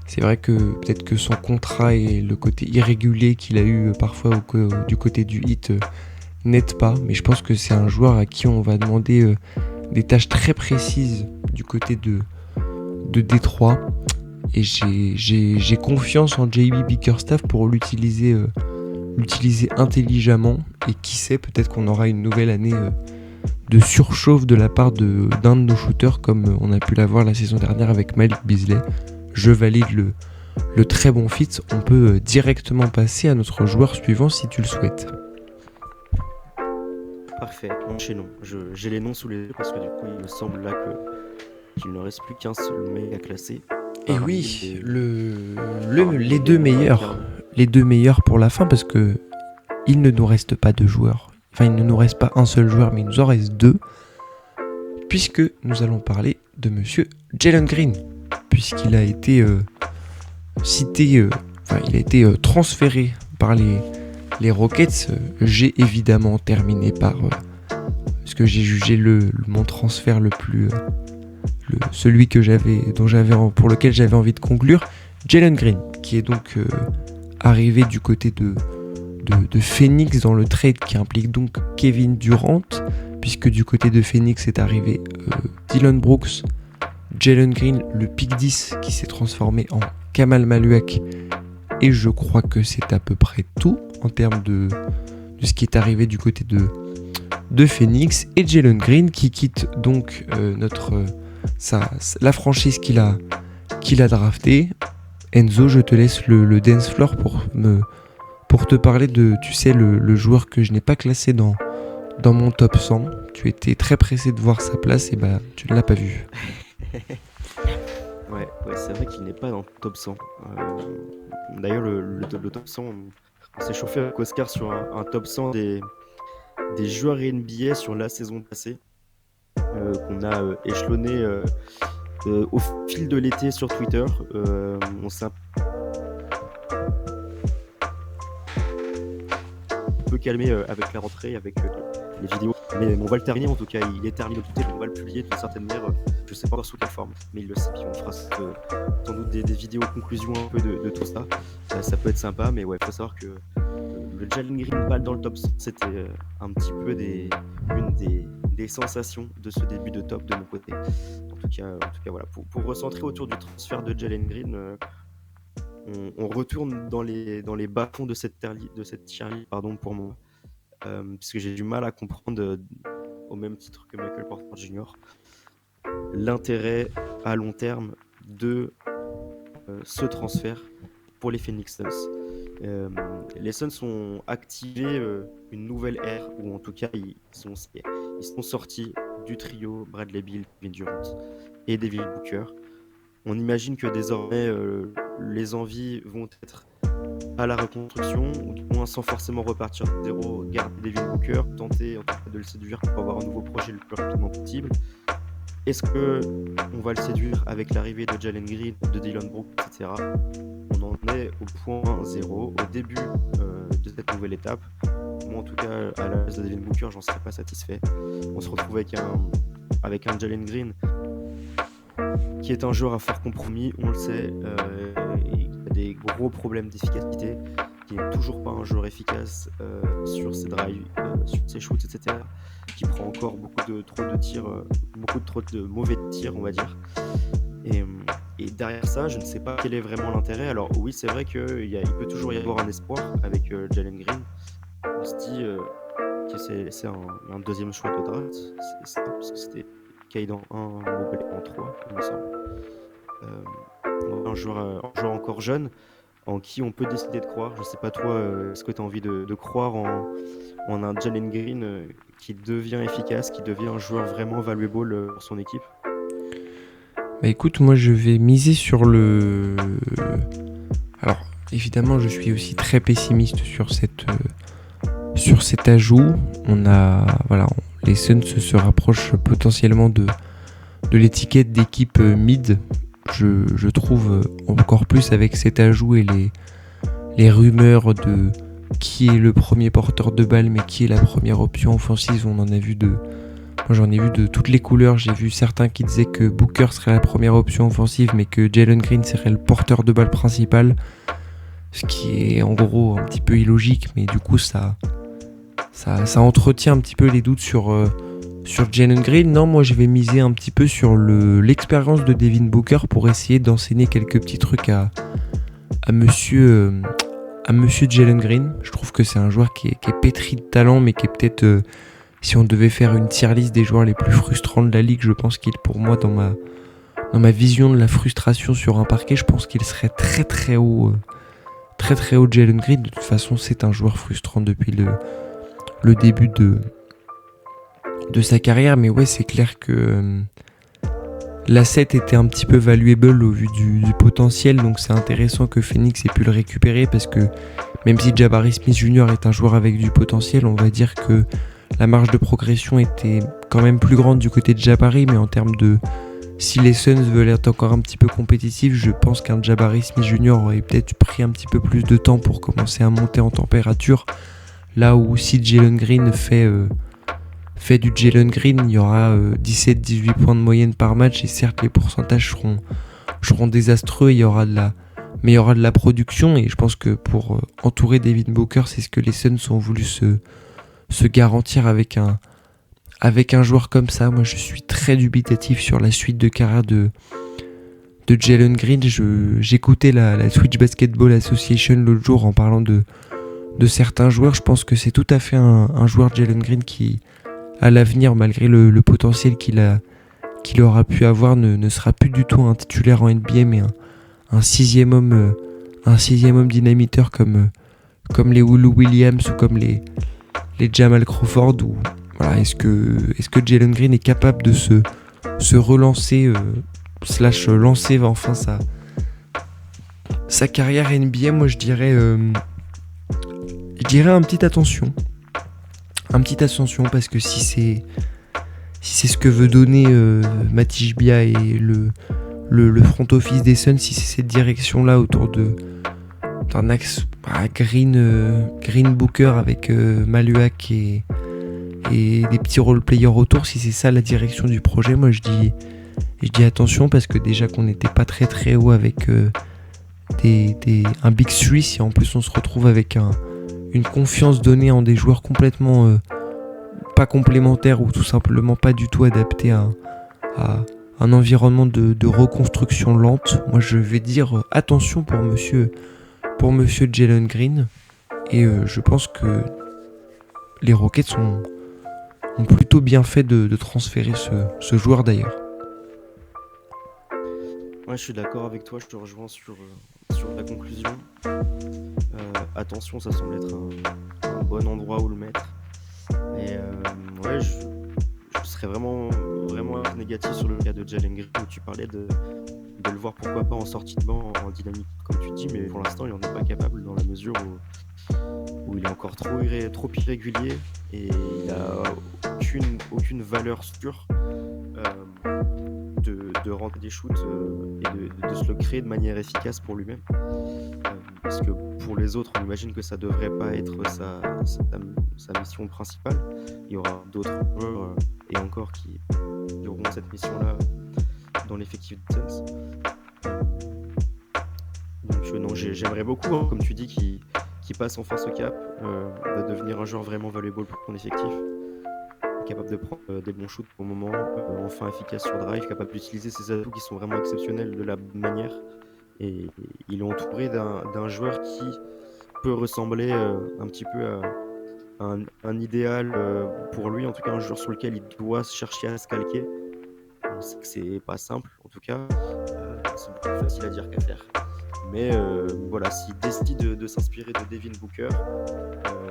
c'est vrai que peut-être que son contrat et le côté irrégulier qu'il a eu parfois du côté du Heat n'aident pas. Mais je pense que c'est un joueur à qui on va demander des tâches très précises du côté de Détroit. Et j'ai confiance en JB Bickerstaff pour l'utiliser intelligemment. Et qui sait, peut-être qu'on aura une nouvelle année de surchauffe de la part d'un de nos shooters comme on a pu l'avoir la saison dernière avec Malik Beasley. Je valide le très bon fit. On peut directement passer à notre joueur suivant si tu le souhaites. Parfait, enchaînons. J'ai les noms sous les yeux parce que du coup il me semble là qu'il ne reste plus qu'un seul mec à classer. Et oui, les deux meilleurs pour la fin parce que il ne nous reste pas deux joueurs. Enfin, il ne nous reste pas un seul joueur, mais il nous en reste deux. Puisque nous allons parler de monsieur Jalen Green. Puisqu'il a été il a été transféré par les Rockets. J'ai évidemment terminé par ce que j'ai jugé mon transfert le plus... celui pour lequel j'avais envie de conclure. Jalen Green, qui est donc arrivé du côté de Phoenix dans le trade qui implique donc Kevin Durant, puisque du côté de Phoenix est arrivé Dillon Brooks, Jalen Green, le pick 10 qui s'est transformé en Kamal Maluak, et je crois que c'est à peu près tout en termes de ce qui est arrivé du côté de Phoenix, et Jalen Green qui quitte donc la franchise qu'il a drafté. Enzo, je te laisse le dance floor pour te parler de, tu sais, le joueur que je n'ai pas classé dans mon top 100. Tu étais très pressé de voir sa place et tu ne l'as pas vu. Ouais, c'est vrai qu'il n'est pas dans le top 100. D'ailleurs, le top 100, on s'est chauffé avec Oscar sur un top 100 des joueurs NBA sur la saison passée, qu'on a échelonné au fil de l'été sur Twitter. On s'est un peu calmé avec la rentrée, avec les vidéos. Mais on va le terminer, en tout cas, il est terminé au Twitter, on va le publier d'une certaine manière. Je sais pas encore sous quelle forme, mais il le sait. Puis on fera sans doute des vidéos conclusions un peu de tout ça. Ça peut être sympa, mais ouais, il faut savoir que le Jalen Green balle dans le top 100, c'était un petit peu une des sensations de ce début de top de mon côté. En tout cas voilà. Pour recentrer autour du transfert de Jalen Green, on retourne dans les bas-fonds de cette tier list, pour moi, puisque j'ai du mal à comprendre, au même titre que Michael Porter Jr., l'intérêt à long terme de ce transfert pour les Phoenix Suns. Les Suns ont activé une nouvelle ère, ou en tout cas ils sont sortis du trio Bradley Beal, Kevin Durant et Devin Booker. On imagine que désormais les envies vont être à la reconstruction, ou du moins sans forcément repartir de zéro, garder Devin Booker, tenter en tout cas de le séduire pour avoir un nouveau projet le plus rapidement possible. Est-ce qu'on va le séduire avec l'arrivée de Jalen Green, de Dillon Brooks, etc. On en est au point 0, au début de cette nouvelle étape. Moi, en tout cas, à la place de Devin Booker, j'en serais pas satisfait. On se retrouve avec un Jalen Green qui est un joueur à fort compromis, on le sait. Il a des gros problèmes d'efficacité, qui n'est toujours pas un joueur efficace sur ses drives, sur ses shoots, etc. Qui prend encore trop de tirs, trop de mauvais tirs, on va dire. Et derrière ça, je ne sais pas quel est vraiment l'intérêt. Alors oui, c'est vrai qu'il peut toujours y avoir un espoir avec Jalen Green. On se dit que c'est un deuxième choix de draft. C'est ça, parce que c'était Cade en 1, Mobley en 3, il me semble. Un joueur encore jeune, en qui on peut décider de croire. Je sais pas toi, est-ce que tu as envie de croire en un Jalen Green qui devient efficace, qui devient un joueur vraiment valuable pour son équipe? Bah écoute, moi je vais miser sur le... Alors, évidemment, je suis aussi très pessimiste sur cet ajout. Les Suns se rapprochent potentiellement de l'étiquette d'équipe mid. Je trouve encore plus avec cet ajout et les rumeurs de qui est le premier porteur de balle mais qui est la première option offensive. Moi j'en ai vu de toutes les couleurs. J'ai vu certains qui disaient que Booker serait la première option offensive mais que Jalen Green serait le porteur de balle principal, ce qui est en gros un petit peu illogique, mais du coup ça entretient un petit peu les doutes sur Jalen Green. Non, moi je vais miser un petit peu sur l'expérience de Devin Booker pour essayer d'enseigner quelques petits trucs à monsieur Jalen Green. Je trouve que c'est un joueur qui est pétri de talent, mais qui est peut-être, si on devait faire une tier list des joueurs les plus frustrants de la ligue, je pense qu'il, pour moi, dans ma vision de la frustration sur un parquet, je pense qu'il serait très très haut Jalen Green. De toute façon, c'est un joueur frustrant depuis le début de sa carrière, mais ouais, c'est clair que l'asset était un petit peu valuable au vu du potentiel, donc c'est intéressant que Phoenix ait pu le récupérer, parce que même si Jabari Smith Jr. est un joueur avec du potentiel, on va dire que la marge de progression était quand même plus grande du côté de Jabari, mais en termes de... Si les Suns veulent être encore un petit peu compétitifs, je pense qu'un Jabari Smith Jr. aurait peut-être pris un petit peu plus de temps pour commencer à monter en température, là où si Jalen Green fait du Jalen Green, il y aura 17-18 points de moyenne par match, et certes les pourcentages seront désastreux, mais il y aura de la production, et je pense que pour entourer Devin Booker, c'est ce que les Suns ont voulu se garantir avec un joueur comme ça. Moi je suis très dubitatif sur la suite de carrière de Jalen Green. J'écoutais la Switch Basketball Association l'autre jour en parlant de certains joueurs. Je pense que c'est tout à fait un joueur Jalen Green qui, à l'avenir, malgré le potentiel qu'il aura pu avoir, ne sera plus du tout un titulaire en NBA, mais un sixième homme dynamiteur comme les Lou Williams ou comme les Jamal Crawford. Ou voilà, est-ce que Jalen Green est capable de se relancer / lancer enfin sa carrière NBA? Moi je dirais un petit attention, parce que si c'est ce que veut donner Matisse Bia et le front office des Suns, si c'est cette direction là autour d'un axe Green Booker avec Maluak et des petits role players autour, si c'est ça la direction du projet, moi je dis attention, parce que déjà qu'on n'était pas très très haut avec un Big 3, si en plus on se retrouve avec une confiance donnée en des joueurs complètement pas complémentaires ou tout simplement pas du tout adaptés à un environnement de reconstruction lente, moi je vais dire attention pour monsieur Jalen Green. Et je pense que les Rockets ont plutôt bien fait de transférer ce joueur d'ailleurs. Ouais, je suis d'accord avec toi, je te rejoins sur la conclusion. Attention, ça semble être un bon endroit où le mettre. Et ouais, je serais vraiment négatif sur le cas de Jalen Green, où tu parlais de le voir pourquoi pas en sortie de banc, en dynamique comme tu dis, mais pour l'instant il en est pas capable, dans la mesure où il est encore trop irrégulier, et il a aucune valeur sûre de rentrer des shoots et de se le créer de manière efficace pour lui-même, parce que pour les autres on imagine que ça devrait pas être sa mission principale. Il y aura d'autres joueurs et encore qui auront cette mission là dans l'effectif de Suns. Donc non, j'aimerais beaucoup, comme tu dis, qui passe enfin ce cap, va devenir un joueur vraiment valuable pour ton effectif, capable de prendre des bons shoots pour le moment, enfin efficace sur drive, capable d'utiliser ses atouts qui sont vraiment exceptionnels de la bonne manière. Et il est entouré d'un joueur qui peut ressembler un petit peu à un idéal pour lui, en tout cas un joueur sur lequel il doit chercher à se calquer. On sait que c'est pas simple, en tout cas, c'est beaucoup plus facile à dire qu'à faire. Mais voilà, s'il décide de s'inspirer de Devin Booker,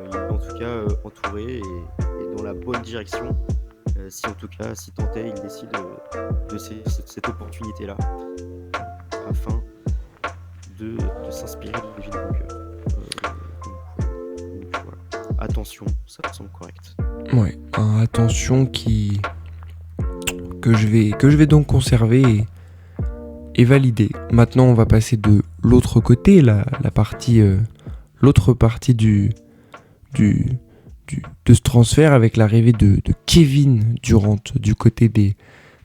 il est en tout cas entouré et dans la bonne direction. Si en tout cas, si tant est, il décide de cette opportunité-là, afin de s'inspirer de Devin Booker. Donc, voilà. Attention, ça me semble correct. Ouais, attention que je vais donc conserver et valider. Maintenant, on va passer de l'autre côté, l'autre partie de ce transfert avec l'arrivée de Kevin Durant du côté des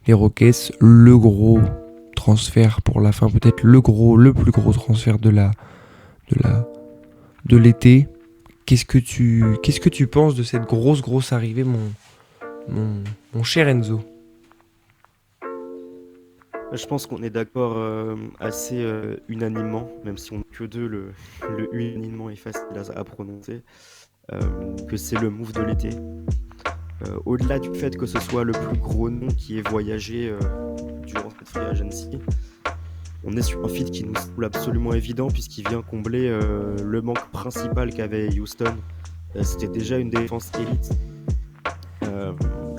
Rockets. Le gros transfert pour la fin, peut-être le plus gros transfert de l'été. Qu'est-ce que tu penses de cette grosse arrivée, mon cher Enzo? Je pense qu'on est d'accord assez unanimement, même si on n'est que deux, le unanimement est facile à prononcer, que c'est le move de l'été. Au-delà du fait que ce soit le plus gros nom qui ait voyagé durant cette free agency, on est sur un fit qui nous semble absolument évident puisqu'il vient combler le manque principal qu'avait Houston. C'était déjà une défense élite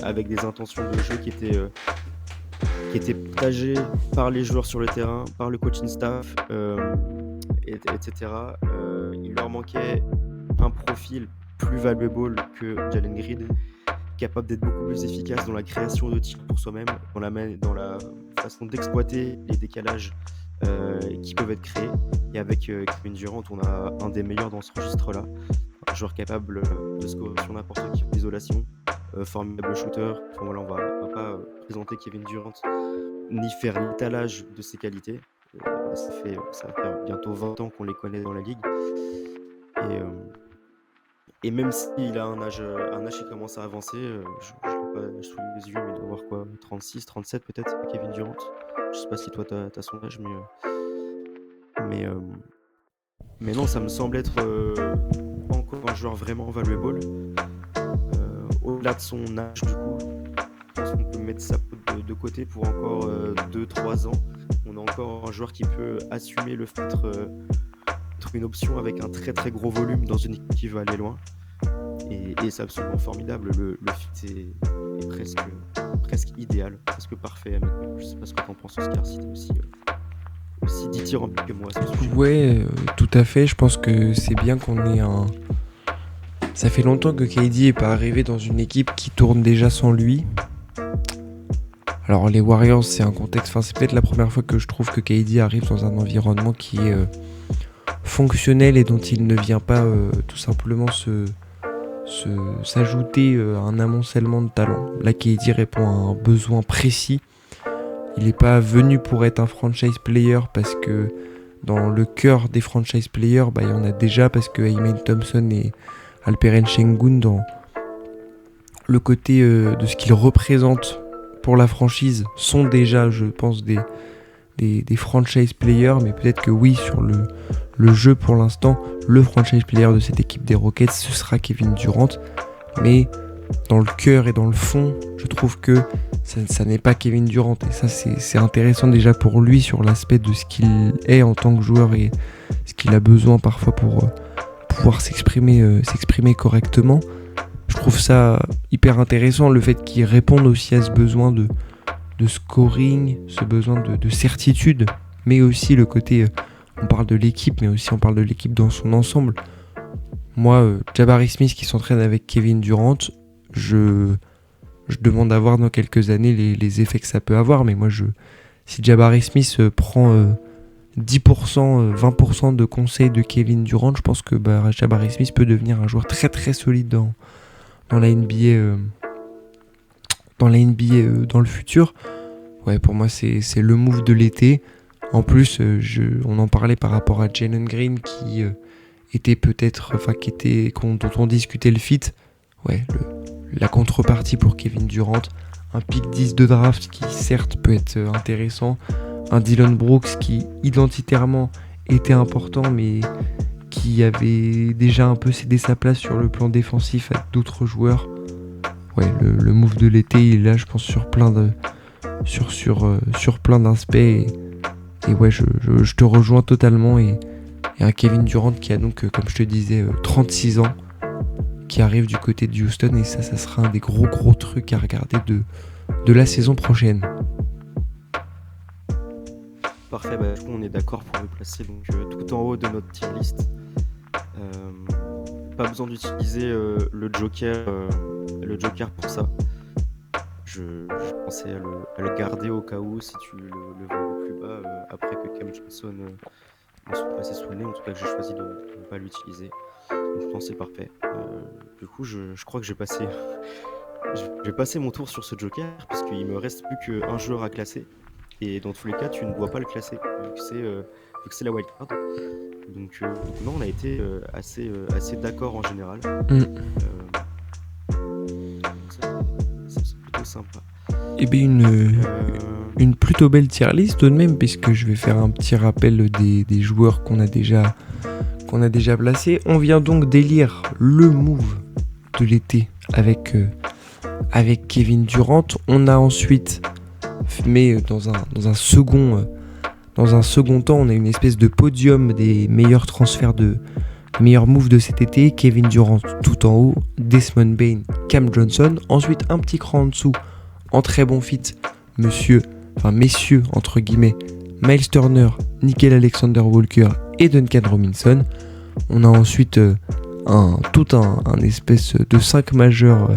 avec des intentions de jeu qui étaient partagées par les joueurs sur le terrain, par le coaching staff, etc. Il leur manquait un profil plus valuable que Jalen Green, capable d'être beaucoup plus efficace dans la création de tirs pour soi-même, dans la façon d'exploiter les décalages qui peuvent être créés. Et avec Kevin Durant, on a un des meilleurs dans ce registre-là. Un joueur capable de scorer sur n'importe qui d'isolation, formidable shooter. Enfin, voilà, on va pas présenter Kevin Durant ni faire l'étalage de ses qualités. Ça va faire bientôt 20 ans qu'on les connaît dans la ligue. Et même s'il a un âge qui commence à avancer, je l'ai pas sous les yeux, mais il doit avoir quoi, 36, 37 peut-être, Kevin Durant. Je sais pas si toi t'as son âge, mais non, ça me semble être encore un joueur vraiment valuable. Au-delà de son âge, du coup, je pense qu'on peut mettre ça de côté pour encore 2-3 ans. On a encore un joueur qui peut assumer le fait d'être une option avec un très très gros volume dans une équipe qui veut aller loin. Et c'est absolument formidable. Le fit est presque idéal, presque parfait. Je sais pas ce que t'en penses, Oscar, si t'es aussi dithyrambique que moi. Ouais, tout à fait. Je pense que c'est bien qu'on ait Ça fait longtemps que KD n'est pas arrivé dans une équipe qui tourne déjà sans lui. Alors les Warriors, c'est un contexte... Enfin, c'est peut-être la première fois que je trouve que KD arrive dans un environnement qui est fonctionnel et dont il ne vient pas tout simplement s'ajouter à un amoncellement de talents. Là, KD répond à un besoin précis. Il n'est pas venu pour être un franchise player parce que dans le cœur des franchise players, il y en a déjà parce que Amen Thompson et Alperen Sengun, dans le côté de ce qu'ils représentent pour la franchise, sont déjà, je pense, des franchise players, mais peut-être que oui, sur le jeu pour l'instant, le franchise player de cette équipe des Rockets, ce sera Kevin Durant, mais dans le cœur et dans le fond, je trouve que ça n'est pas Kevin Durant, et ça c'est intéressant déjà pour lui sur l'aspect de ce qu'il est en tant que joueur et ce qu'il a besoin parfois pour pouvoir s'exprimer correctement. Je trouve ça hyper intéressant, le fait qu'il réponde aussi à ce besoin de scoring, ce besoin de certitude, mais aussi le côté, on parle de l'équipe, mais aussi on parle de l'équipe dans son ensemble. Moi, Jabari Smith qui s'entraîne avec Kevin Durant, je demande à voir dans quelques années les effets que ça peut avoir, mais moi, si Jabari Smith prend 10%, 20% de conseils de Kevin Durant, je pense que Jabari Smith peut devenir un joueur très très solide dans la NBA, dans le futur. Ouais, pour moi c'est le move de l'été. En plus, on en parlait par rapport à Jalen Green qui était peut-être, dont on discutait le fit, la contrepartie pour Kevin Durant, un pick 10 de draft qui certes peut être intéressant, un Dillon Brooks qui identitairement était important mais qui avait déjà un peu cédé sa place sur le plan défensif à d'autres joueurs. Le move de l'été il est là je pense sur plein d'aspects et je te rejoins totalement et un Kevin Durant qui a donc comme je te disais 36 ans qui arrive du côté de Houston et ça sera un des gros trucs à regarder de la saison prochaine. Parfait, du coup on est d'accord pour le placer donc, tout en haut de notre tier list. Pas besoin d'utiliser le Joker pour ça. Je pensais à le garder au cas où si tu le veux le plus bas après que Cam Johnson soit passé sous le nez, en tout cas que j'ai choisi de ne pas l'utiliser. Donc je pense que c'est parfait. Du coup je crois que j'ai passé mon tour sur ce Joker puisqu'il me reste plus qu'un joueur à classer et dans tous les cas tu ne dois pas le classer vu que c'est la wildcard. Donc non, on a été assez d'accord en général. C'est plutôt sympa. Et bien une plutôt belle tier list tout de même, puisque je vais faire un petit rappel des joueurs qu'on a déjà placés. On vient donc d'élire le move de l'été avec Kevin Durant. On a ensuite, mais dans un second temps, on a une espèce de podium des meilleurs transferts meilleurs moves de cet été. Kevin Durant tout en haut, Desmond Bane, Cam Johnson. Ensuite, un petit cran en dessous, en très bon fit, messieurs, entre guillemets, Miles Turner, Nickeil Alexander-Walker et Duncan Robinson. On a ensuite un espèce de 5 majeur,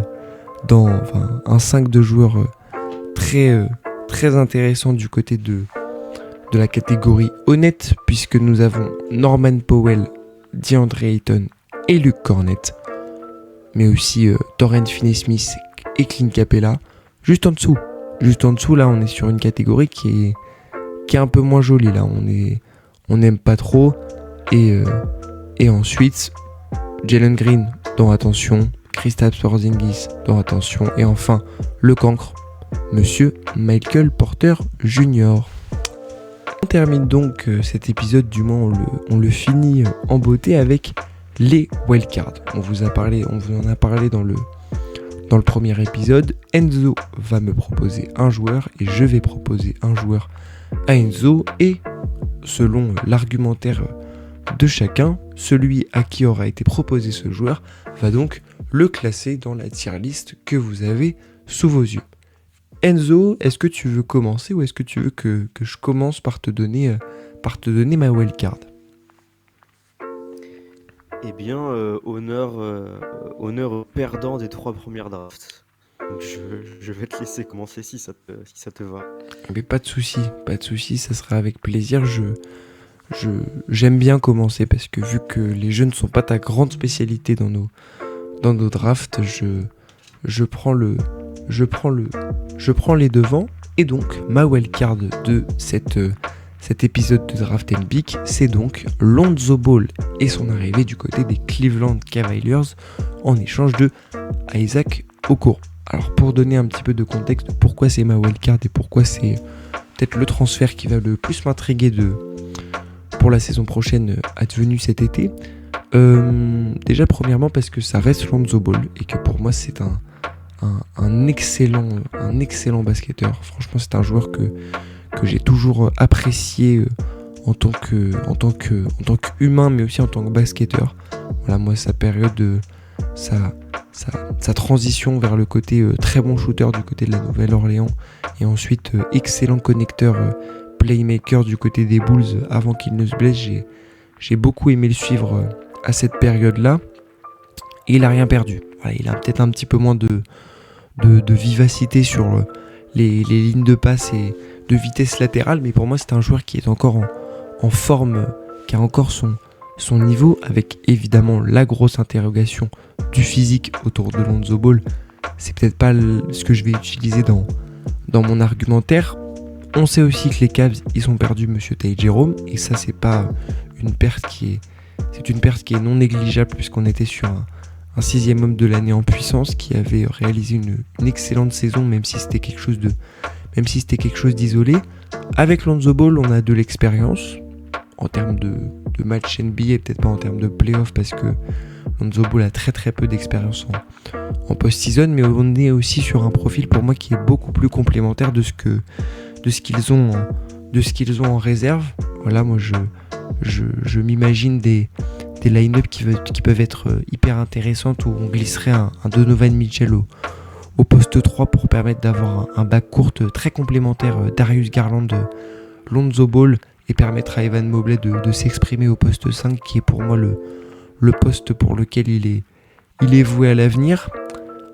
un 5 de joueurs très intéressant du côté de la catégorie honnête, puisque nous avons Norman Powell, DeAndre Ayton et Luke Cornett, mais aussi Dorian Finney-Smith et Clint Capella. Juste en dessous, là, on est sur une catégorie qui est un peu moins jolie. Là, on n'aime pas trop. Et ensuite, Jalen Green, dans attention, Kristaps Porzingis, dans attention, et enfin le cancre, Monsieur Michael Porter Jr. On termine donc cet épisode, du moins on le finit en beauté avec les wildcards. On vous en a parlé dans le premier épisode. Enzo va me proposer un joueur et je vais proposer un joueur à Enzo, et selon l'argumentaire de chacun, celui à qui aura été proposé ce joueur va donc le classer dans la tier list que vous avez sous vos yeux. Enzo, est-ce que tu veux commencer ou est-ce que tu veux que je commence par te donner ma wildcard ? Eh bien, honneur au perdant des 3 premières drafts. Donc je vais te laisser commencer si ça te va. Mais pas de souci, ça sera avec plaisir. J'aime bien commencer parce que vu que les jeux ne sont pas ta grande spécialité dans nos drafts, je prends les devants. Et donc ma wildcard de cet épisode de Draft & Pick, c'est donc Lonzo Ball et son arrivée du côté des Cleveland Cavaliers en échange de Isaac Okoro. Alors pour donner un petit peu de contexte de pourquoi c'est ma wildcard et pourquoi c'est peut-être le transfert qui va le plus m'intriguer pour la saison prochaine advenue cet été, déjà premièrement parce que ça reste Lonzo Ball et que pour moi c'est un excellent basketteur. Franchement c'est un joueur que j'ai toujours apprécié en tant qu'humain, mais aussi en tant que basketteur. Voilà, moi sa période, sa transition vers le côté très bon shooter du côté de la Nouvelle-Orléans et ensuite excellent connecteur playmaker du côté des Bulls avant qu'il ne se blesse, j'ai beaucoup aimé le suivre à cette période-là et il a rien perdu. Voilà, il a peut-être un petit peu moins de vivacité sur les lignes de passe et de vitesse latérale, mais pour moi c'est un joueur qui est encore en forme, qui a encore son niveau, avec évidemment la grosse interrogation du physique autour de Lonzo Ball. C'est peut-être pas ce que je vais utiliser dans mon argumentaire. On sait aussi que les Cavs, ils ont perdu Monsieur Ty Jerome, et ça c'est pas une perte qui c'est une perte qui est non négligeable puisqu'on était sur un 6e homme de l'année en puissance qui avait réalisé une excellente saison, même si c'était quelque chose d'isolé. Avec Lonzo Ball, on a de l'expérience en termes de match NBA, peut-être pas en termes de playoff parce que Lonzo Ball a très très peu d'expérience en post-season, mais on est aussi sur un profil pour moi qui est beaucoup plus complémentaire de ce qu'ils ont en réserve. Voilà, moi je m'imagine des line-up qui peuvent être hyper intéressantes où on glisserait un Donovan Mitchell au poste 3 pour permettre d'avoir un backcourt très complémentaire, Darius Garland, Lonzo Ball, et permettre à Evan Mobley de s'exprimer au poste 5 qui est pour moi le poste pour lequel il est voué à l'avenir.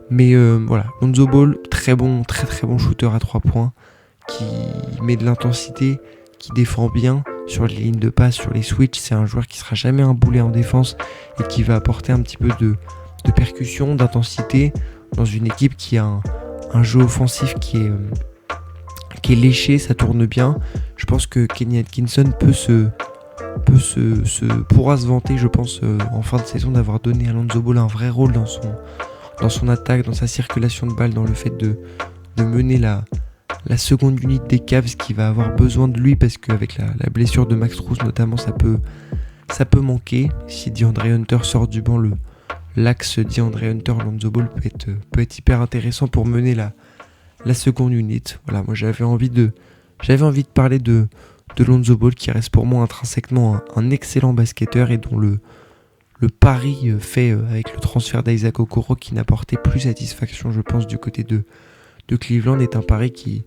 Mais voilà, Lonzo Ball, très bon shooter à 3 points, qui met de l'intensité, qui défend bien sur les lignes de passe, sur les switches. C'est un joueur qui sera jamais un boulet en défense et qui va apporter un petit peu de percussion, d'intensité dans une équipe qui a un jeu offensif qui est léché, ça tourne bien. Je pense que Kenny Atkinson pourra se vanter, je pense, en fin de saison d'avoir donné à Lonzo Ball un vrai rôle dans son attaque, dans sa circulation de balle, dans le fait de mener la seconde unité des Cavs qui va avoir besoin de lui parce qu'avec la blessure de Max Strus notamment, ça peut manquer. Si DeAndre Hunter sort du banc, l'axe DeAndre Hunter Lonzo Ball peut être hyper intéressant pour mener la seconde unité. Voilà, moi j'avais envie de parler de Lonzo Ball qui reste pour moi intrinsèquement un excellent basketteur et dont le pari fait avec le transfert d'Isaac Okoro qui n'apportait plus satisfaction, je pense, du côté de Cleveland, est un pari qui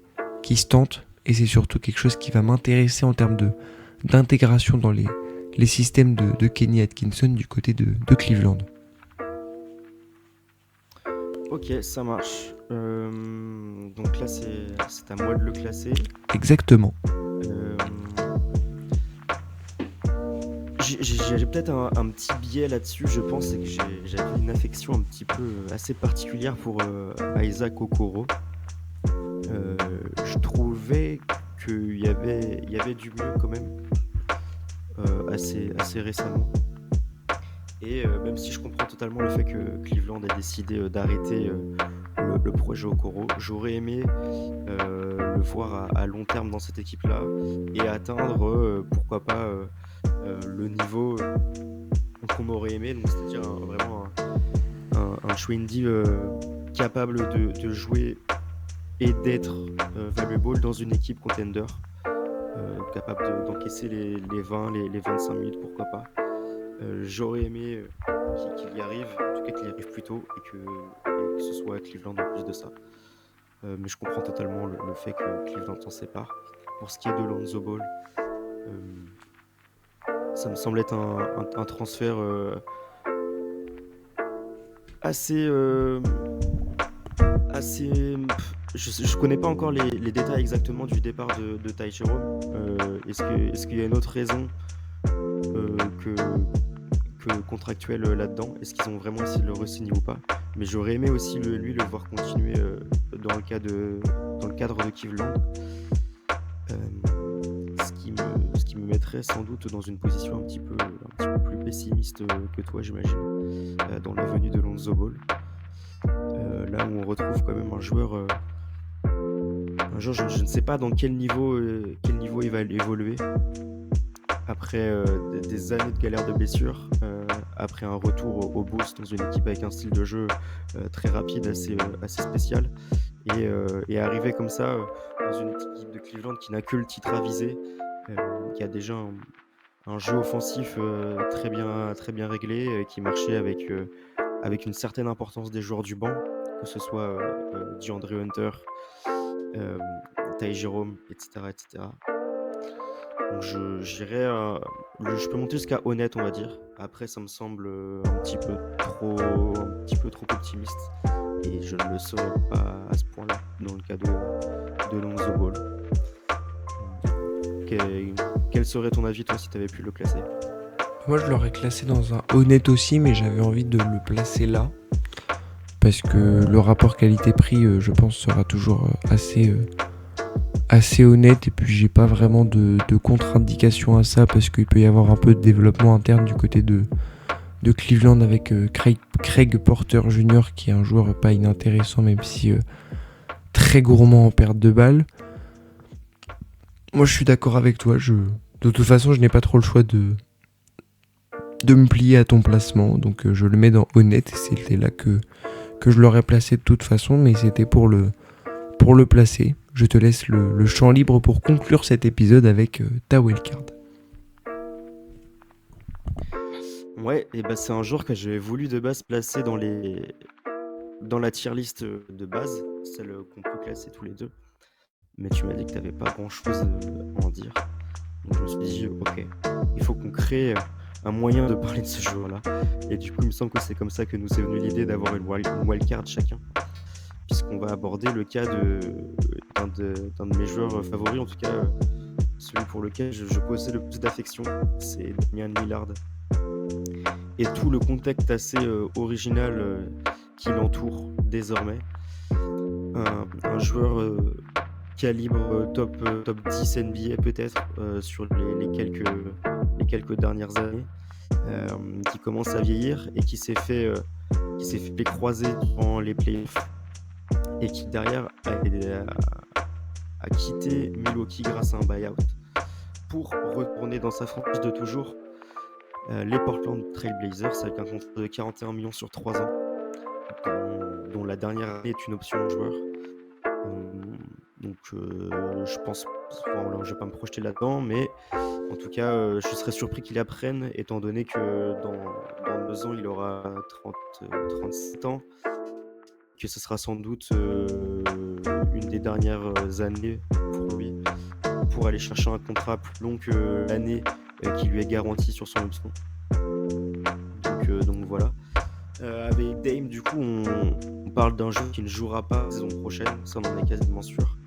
se tente, et c'est surtout quelque chose qui va m'intéresser en termes d'intégration dans les systèmes de Kenny Atkinson du côté de Cleveland. Ok, ça marche. Donc là, c'est à moi de le classer. Exactement. J'ai peut-être un petit biais là-dessus, je pense, c'est que j'avais une affection un petit peu assez particulière pour Isaac Okoro. Je trouvais qu'il y avait du mieux quand même, assez récemment. Et même si je comprends totalement le fait que Cleveland ait décidé d'arrêter le projet Okoro, j'aurais aimé le voir à long terme dans cette équipe-là et atteindre, pourquoi pas, le niveau qu'on aurait aimé, donc c'est-à-dire vraiment un Schwindy capable de jouer et d'être valuable dans une équipe contender, capable d'encaisser les 20, les 25 minutes, pourquoi pas. J'aurais aimé qu'il y arrive, en tout cas qu'il y arrive plus tôt et que ce soit à Cleveland en plus de ça. Mais je comprends totalement le fait que Cleveland s'en sépare. Pour ce qui est de Lonzo Ball, ça me semble être un transfert assez... Je connais pas encore les détails exactement du départ de Ty Jerome. Est-ce qu'il y a une autre raison que contractuelle là-dedans? Est-ce qu'ils ont vraiment essayé de le re-signer ou pas? Mais j'aurais aimé aussi lui le voir continuer dans le cadre de Cleveland. Ce qui me mettrait sans doute dans une position un petit peu plus pessimiste que toi, j'imagine, dans la venue de Lonzo Ball. Là où on retrouve quand même un joueur, je ne sais pas dans quel niveau il va évoluer après des années de galère de blessures, après un retour au boost dans une équipe avec un style de jeu très rapide, assez spécial, et arriver comme ça dans une équipe de Cleveland qui n'a que le titre à viser, qui a déjà un jeu offensif très bien réglé, qui marchait avec une certaine importance des joueurs du banc, que ce soit DeAndre Hunter, Ty Jerome, etc. Donc je peux monter jusqu'à honnête, on va dire. Après, ça me semble un petit peu trop optimiste, et je ne le serais pas à ce point-là dans le cas de Lonzo Ball. Quel serait ton avis, toi, si tu avais pu le classer? Moi, je l'aurais classé dans un honnête aussi, mais j'avais envie de le placer là. Parce que le rapport qualité-prix, je pense, sera toujours assez honnête, et puis j'ai pas vraiment de contre-indication à ça, parce qu'il peut y avoir un peu de développement interne du côté de Cleveland avec Craig Porter Jr., qui est un joueur pas inintéressant, même si très gourmand en perte de balles. Moi je suis d'accord avec toi, de toute façon je n'ai pas trop le choix de me plier à ton placement, donc je le mets dans honnête, et c'était là que je l'aurais placé de toute façon, mais c'était pour le placer. Je te laisse le champ libre pour conclure cet épisode avec ta wildcard. Ouais, et bah c'est un joueur que j'avais voulu de base placer dans la tier list de base, celle qu'on peut classer tous les deux. Mais tu m'as dit que t'avais pas grand chose à en dire. Donc je me suis dit, ok, il faut qu'on crée un moyen de parler de ce joueur-là. Et du coup, il me semble que c'est comme ça que nous est venue l'idée d'avoir une wildcard chacun. Puisqu'on va aborder le cas d'un de mes joueurs favoris, en tout cas celui pour lequel je possède le plus d'affection, c'est Damian Lillard. Et tout le contexte assez original qui l'entoure désormais. Un joueur calibre top 10 NBA peut-être sur les quelques dernières années, qui commence à vieillir et qui s'est fait croiser durant les playoffs, et qui derrière a quitté Milwaukee grâce à un buyout pour retourner dans sa franchise de toujours, les Portland Trail Blazers, avec un contrat de 41 millions sur 3 ans, dont la dernière année est une option joueur. Donc je pense, je vais pas me projeter là-dedans, mais en tout cas je serais surpris qu'il apprenne, étant donné que dans 2 ans il aura 37 ans, que ce sera sans doute une des dernières années pour lui, pour aller chercher un contrat plus long que l'année qui lui est garantie sur son option. Donc voilà. Avec Dame, du coup, on parle d'un joueur qui ne jouera pas la saison prochaine, ça on en est quasiment sûr,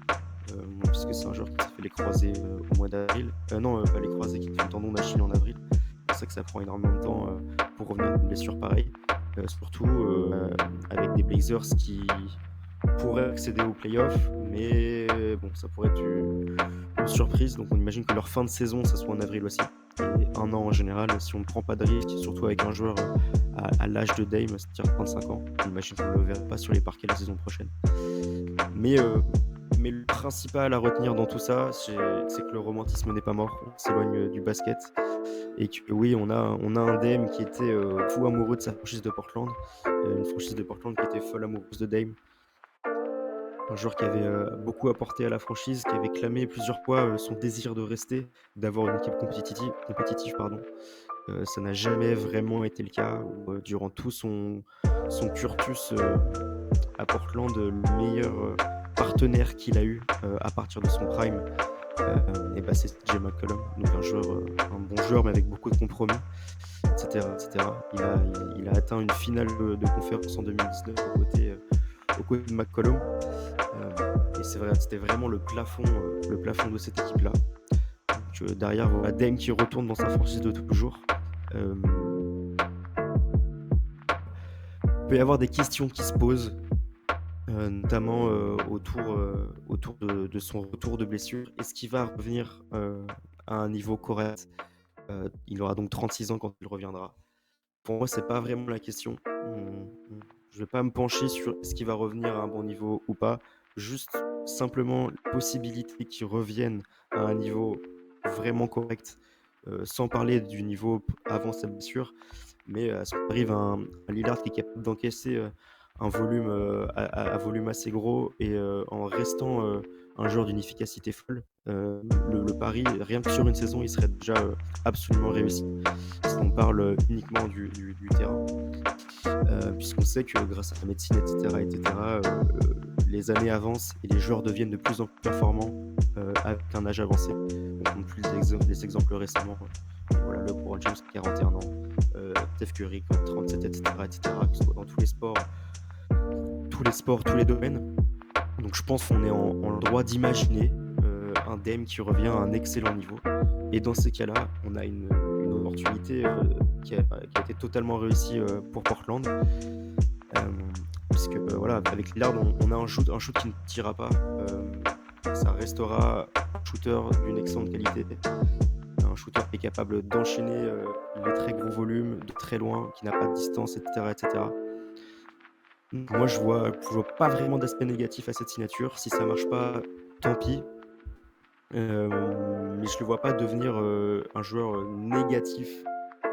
puisque c'est un joueur qui s'est fait les croisés au mois d'avril. Non, pas les croisés, qui fait le tendon d'Achille en avril. C'est pour ça que ça prend énormément de temps pour revenir d'une blessure pareille. Surtout avec des Blazers qui pourraient accéder aux playoffs, mais bon, ça pourrait être une surprise. Donc on imagine que leur fin de saison, ça soit en avril aussi. Et un an en général, si on ne prend pas de risque, surtout avec un joueur à l'âge de Dame, c'est-à-dire 35 ans, on imagine qu'on ne le verra pas sur les parquets la saison prochaine. Mais le principal à retenir dans tout ça, c'est que le romantisme n'est pas mort, on s'éloigne du basket. Et que oui, on a un Dame qui était fou amoureux de sa franchise de Portland, une franchise de Portland qui était folle amoureuse de Dame. Un joueur qui avait beaucoup apporté à la franchise, qui avait clamé plusieurs fois son désir de rester, d'avoir une équipe compétitive. Ça n'a jamais vraiment été le cas. Durant tout son cursus à Portland, le meilleur partenaire qu'il a eu à partir de son prime, c'est CJ McCollum, donc un bon joueur mais avec beaucoup de compromis, etc. Il a atteint une finale de conférence en 2019 aux côtés de McCollum, et c'est vrai, c'était vraiment le plafond de cette équipe-là. Donc derrière, voilà, Dame qui retourne dans sa franchise de toujours. Il peut y avoir des questions qui se posent, notamment autour de son retour de blessure. Est-ce qu'il va revenir à un niveau correct? Il aura donc 36 ans quand il reviendra. Pour moi, c'est pas vraiment la question. Je vais pas me pencher sur est-ce qu'il va revenir à un bon niveau ou pas. Juste simplement la possibilité qu'il revienne à un niveau vraiment correct, sans parler du niveau avant sa blessure. Mais à ce qui arrive un Lillard qui est capable d'encaisser un volume à volume assez gros, et en restant un joueur d'une efficacité folle, le pari, rien que sur une saison, il serait déjà absolument réussi. Si on parle uniquement du terrain, puisqu'on sait que grâce à la médecine, etc., les années avancent et les joueurs deviennent de plus en plus performants avec un âge avancé. On compte plus des exemples récemment. Voilà, LeBron James, 41 ans, Steph Curry, 37, etc., que ce soit dans tous les sports, tous les domaines. Donc je pense qu'on est en droit d'imaginer un Dame qui revient à un excellent niveau. Et dans ces cas-là, on a une opportunité qui a été totalement réussie pour Portland. Puisque voilà, avec Lillard, on a un shoot qui ne tirera pas. ça restera un shooter d'une excellente qualité. Un shooter qui est capable d'enchaîner les très gros volumes de très loin, qui n'a pas de distance, etc. etc. Moi, je vois pas vraiment d'aspect négatif à cette signature. Si ça marche pas, tant pis. Mais je le vois pas devenir un joueur négatif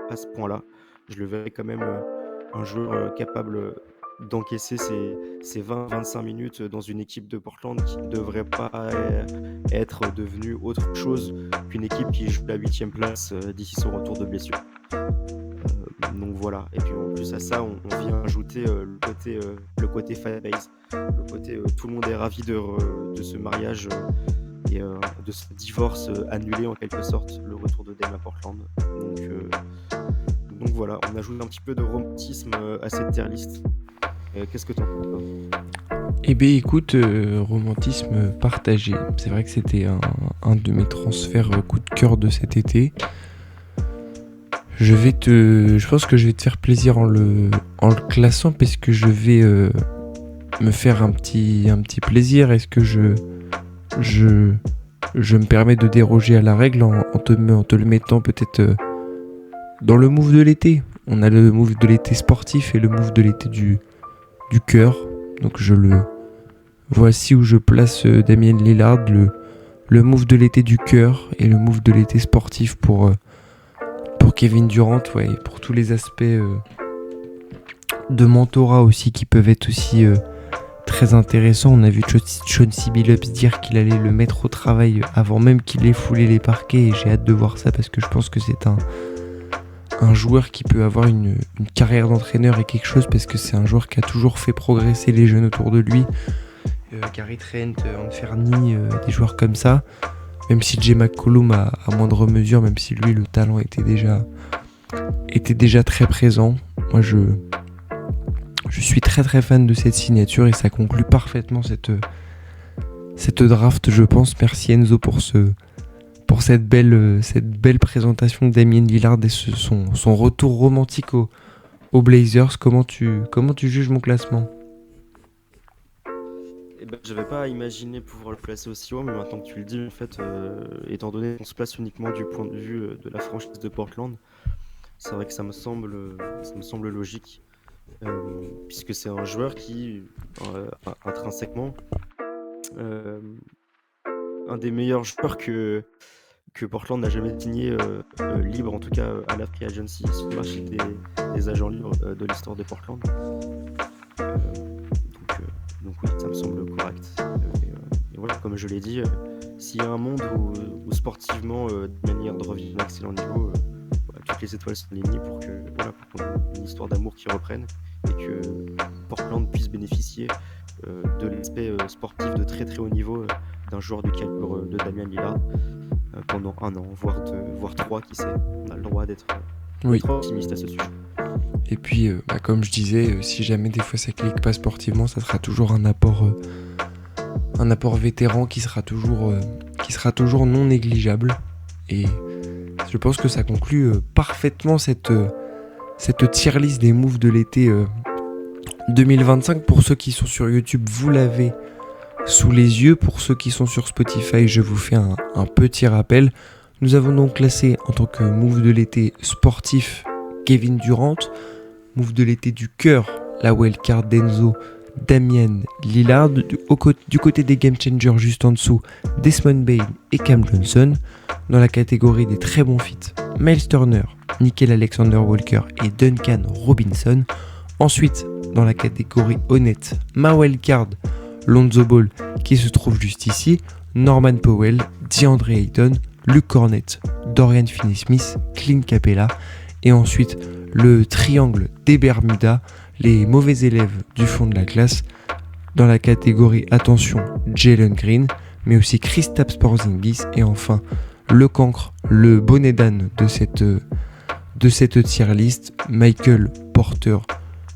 à ce point-là. Je le verrai quand même un joueur capable d'encaisser ces 20-25 minutes dans une équipe de Portland qui ne devrait pas être devenue autre chose qu'une équipe qui joue la 8e place d'ici son retour de blessure. Donc voilà. Et puis en plus à ça, on vient ajouter le côté fanbase, le côté tout le monde est ravi de ce mariage et de ce divorce annulé en quelque sorte, le retour de Dame à Portland. Donc voilà, on ajoute un petit peu de romantisme à cette tier list. Qu'est-ce que t'en penses, toi ? Eh bien écoute, romantisme partagé. C'est vrai que c'était un de mes transferts coup de cœur de cet été. Je pense que je vais te faire plaisir en le classant parce que je vais me faire un petit plaisir. Est-ce que je me permets de déroger à la règle en te le mettant peut-être dans le move de l'été. On a le move de l'été sportif et le move de l'été du cœur. Donc voici où je place Damian Lillard, le move de l'été du cœur et le move de l'été sportif pour Kevin Durant, ouais, et pour tous les aspects de mentorat aussi qui peuvent être aussi très intéressants. On a vu Chauncey Billups dire qu'il allait le mettre au travail avant même qu'il ait foulé les parquets et j'ai hâte de voir ça parce que je pense que c'est un joueur qui peut avoir une carrière d'entraîneur et quelque chose parce que c'est un joueur qui a toujours fait progresser les jeunes autour de lui. Gary Trent, Anferni, des joueurs comme ça. Même si Jay McCollum à moindre mesure, même si lui le talent était déjà très présent. Moi je suis très très fan de cette signature et ça conclut parfaitement cette draft, je pense. Merci Enzo pour cette belle présentation de Damian Lillard et son retour romantique aux Blazers. Comment tu juges mon classement ? Je n'avais pas imaginé pouvoir le placer aussi haut, mais maintenant que tu le dis, en fait, étant donné qu'on se place uniquement du point de vue de la franchise de Portland, c'est vrai que ça me semble logique, puisque c'est un joueur qui, intrinsèquement, un des meilleurs joueurs que Portland n'a jamais signé libre, en tout cas à la free agency, sur le marché des agents libres de l'histoire de Portland. Donc oui, ça me semble correct. Et voilà, comme je l'ai dit, s'il y a un monde où sportivement, de manière de revient à un excellent niveau, toutes les étoiles sont alignées pour qu'on ait une histoire d'amour qui reprenne et que Portland puisse bénéficier de l'aspect sportif de très très haut niveau d'un joueur du calibre de Damian Lillard pendant 1 an, voire 3, qui sait. On a le droit d'être optimiste à ce sujet. Et puis, comme je disais, si jamais des fois ça clique pas sportivement, ça sera toujours un apport vétéran qui sera toujours non négligeable. Et je pense que ça conclut parfaitement cette tier list des moves de l'été 2025. Pour ceux qui sont sur YouTube, vous l'avez sous les yeux. Pour ceux qui sont sur Spotify, je vous fais un petit rappel. Nous avons donc classé en tant que move de l'été sportif Kevin Durant, move de l'été du cœur, la wildcard d'Enzo, Damian Lillard, du côté des game changers juste en dessous, Desmond Bane et Cam Johnson, dans la catégorie des très bons feats, Miles Turner, Nickeil Alexander-Walker et Duncan Robinson. Ensuite, dans la catégorie honnête, ma wildcard, Lonzo Ball qui se trouve juste ici, Norman Powell, DeAndre Ayton, Luke Cornett, Dorian Finney-Smith, Clint Capella et ensuite le triangle des Bermudas, les mauvais élèves du fond de la classe, dans la catégorie attention Jalen Green, mais aussi Kristaps Porzingis et enfin le cancre, le bonnet d'âne de cette tier list, Michael Porter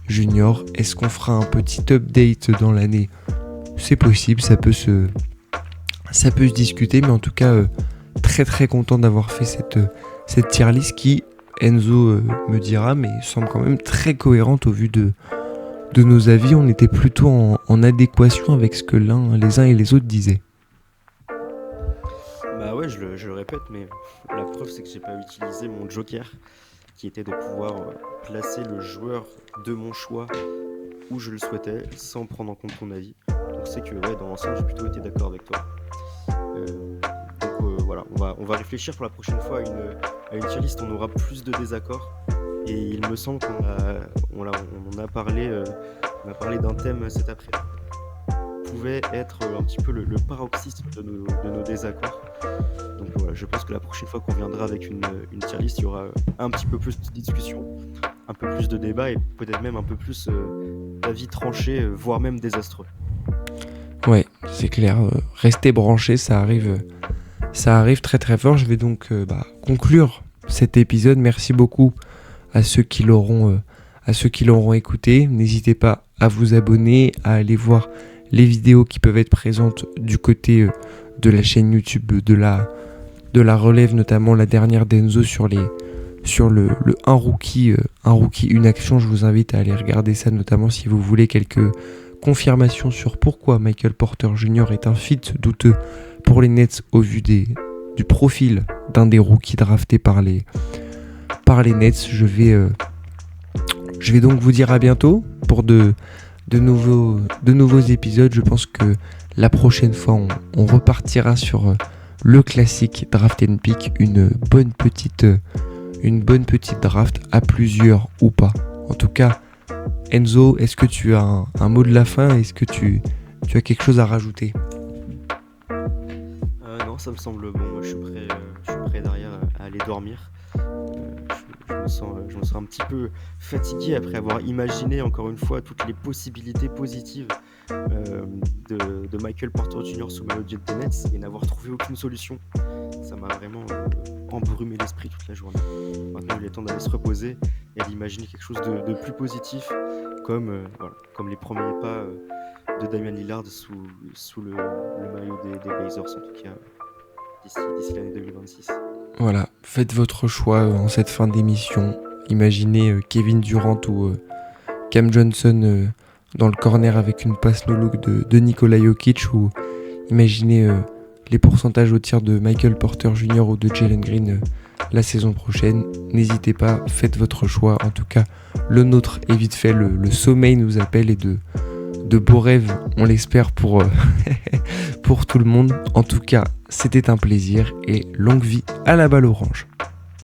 Jr. Est-ce qu'on fera un petit update dans l'année ? C'est possible, ça peut se discuter, mais en tout cas très très content d'avoir fait cette tier list qui, Enzo me dira, mais semble quand même très cohérente au vu de nos avis. On était plutôt en adéquation avec ce que les uns et les autres disaient. Bah ouais, je le répète, mais la preuve c'est que j'ai pas utilisé mon joker, qui était de pouvoir placer le joueur de mon choix où je le souhaitais, sans prendre en compte ton avis. Donc c'est que ouais, dans l'ensemble, j'ai plutôt été d'accord avec toi. Euh, voilà, on va réfléchir pour la prochaine fois à une tier list, on aura plus de désaccords. Et il me semble on a parlé d'un thème cet après pouvait être un petit peu le paroxysme de nos désaccords. Donc voilà, je pense que la prochaine fois qu'on viendra avec une tier list, il y aura un petit peu plus de discussion, un peu plus de débat et peut-être même un peu plus d'avis tranchés, voire même désastreux. Ouais, c'est clair. Restez branchés, ça arrive très très fort. Je vais donc conclure cet épisode. Merci beaucoup à ceux qui l'auront écouté. N'hésitez pas à vous abonner, à aller voir les vidéos qui peuvent être présentes du côté de la chaîne YouTube de la relève, notamment la dernière d'Enzo sur le un rookie, une action. Je vous invite à aller regarder ça, notamment si vous voulez quelques confirmations sur pourquoi Michael Porter Jr. est un fit douteux pour les Nets au vu du profil d'un des rookies draftés par les Nets. Je vais donc vous dire à bientôt pour de nouveaux épisodes. Je pense que la prochaine fois on repartira sur le classique draft and pick, une bonne petite draft à plusieurs ou pas. En tout cas, Enzo, est-ce que tu as un mot de la fin? Est-ce que tu as quelque chose à rajouter? Non, ça me semble bon. Moi, je suis prêt derrière à aller dormir. Je me sens un petit peu fatigué après avoir imaginé encore une fois toutes les possibilités positives de Michael Porter Jr. sous maillot des Nets et n'avoir trouvé aucune solution. Ça m'a vraiment embrumé l'esprit toute la journée. Maintenant, il est temps d'aller se reposer et d'imaginer quelque chose de plus positif, comme les premiers pas de Damian Lillard sous le maillot des Blazers, en tout cas d'ici l'année 2026. Voilà, faites votre choix en cette fin d'émission. Imaginez Kevin Durant ou Cam Johnson dans le corner avec une passe no look de Nikola Jokic, ou imaginez les pourcentages au tir de Michael Porter Jr. ou de Jalen Green la saison prochaine. N'hésitez pas, faites votre choix. En tout cas, le nôtre est vite fait. Le sommeil nous appelle et de beaux rêves, on l'espère pour tout le monde. En tout cas, c'était un plaisir et longue vie à la balle orange.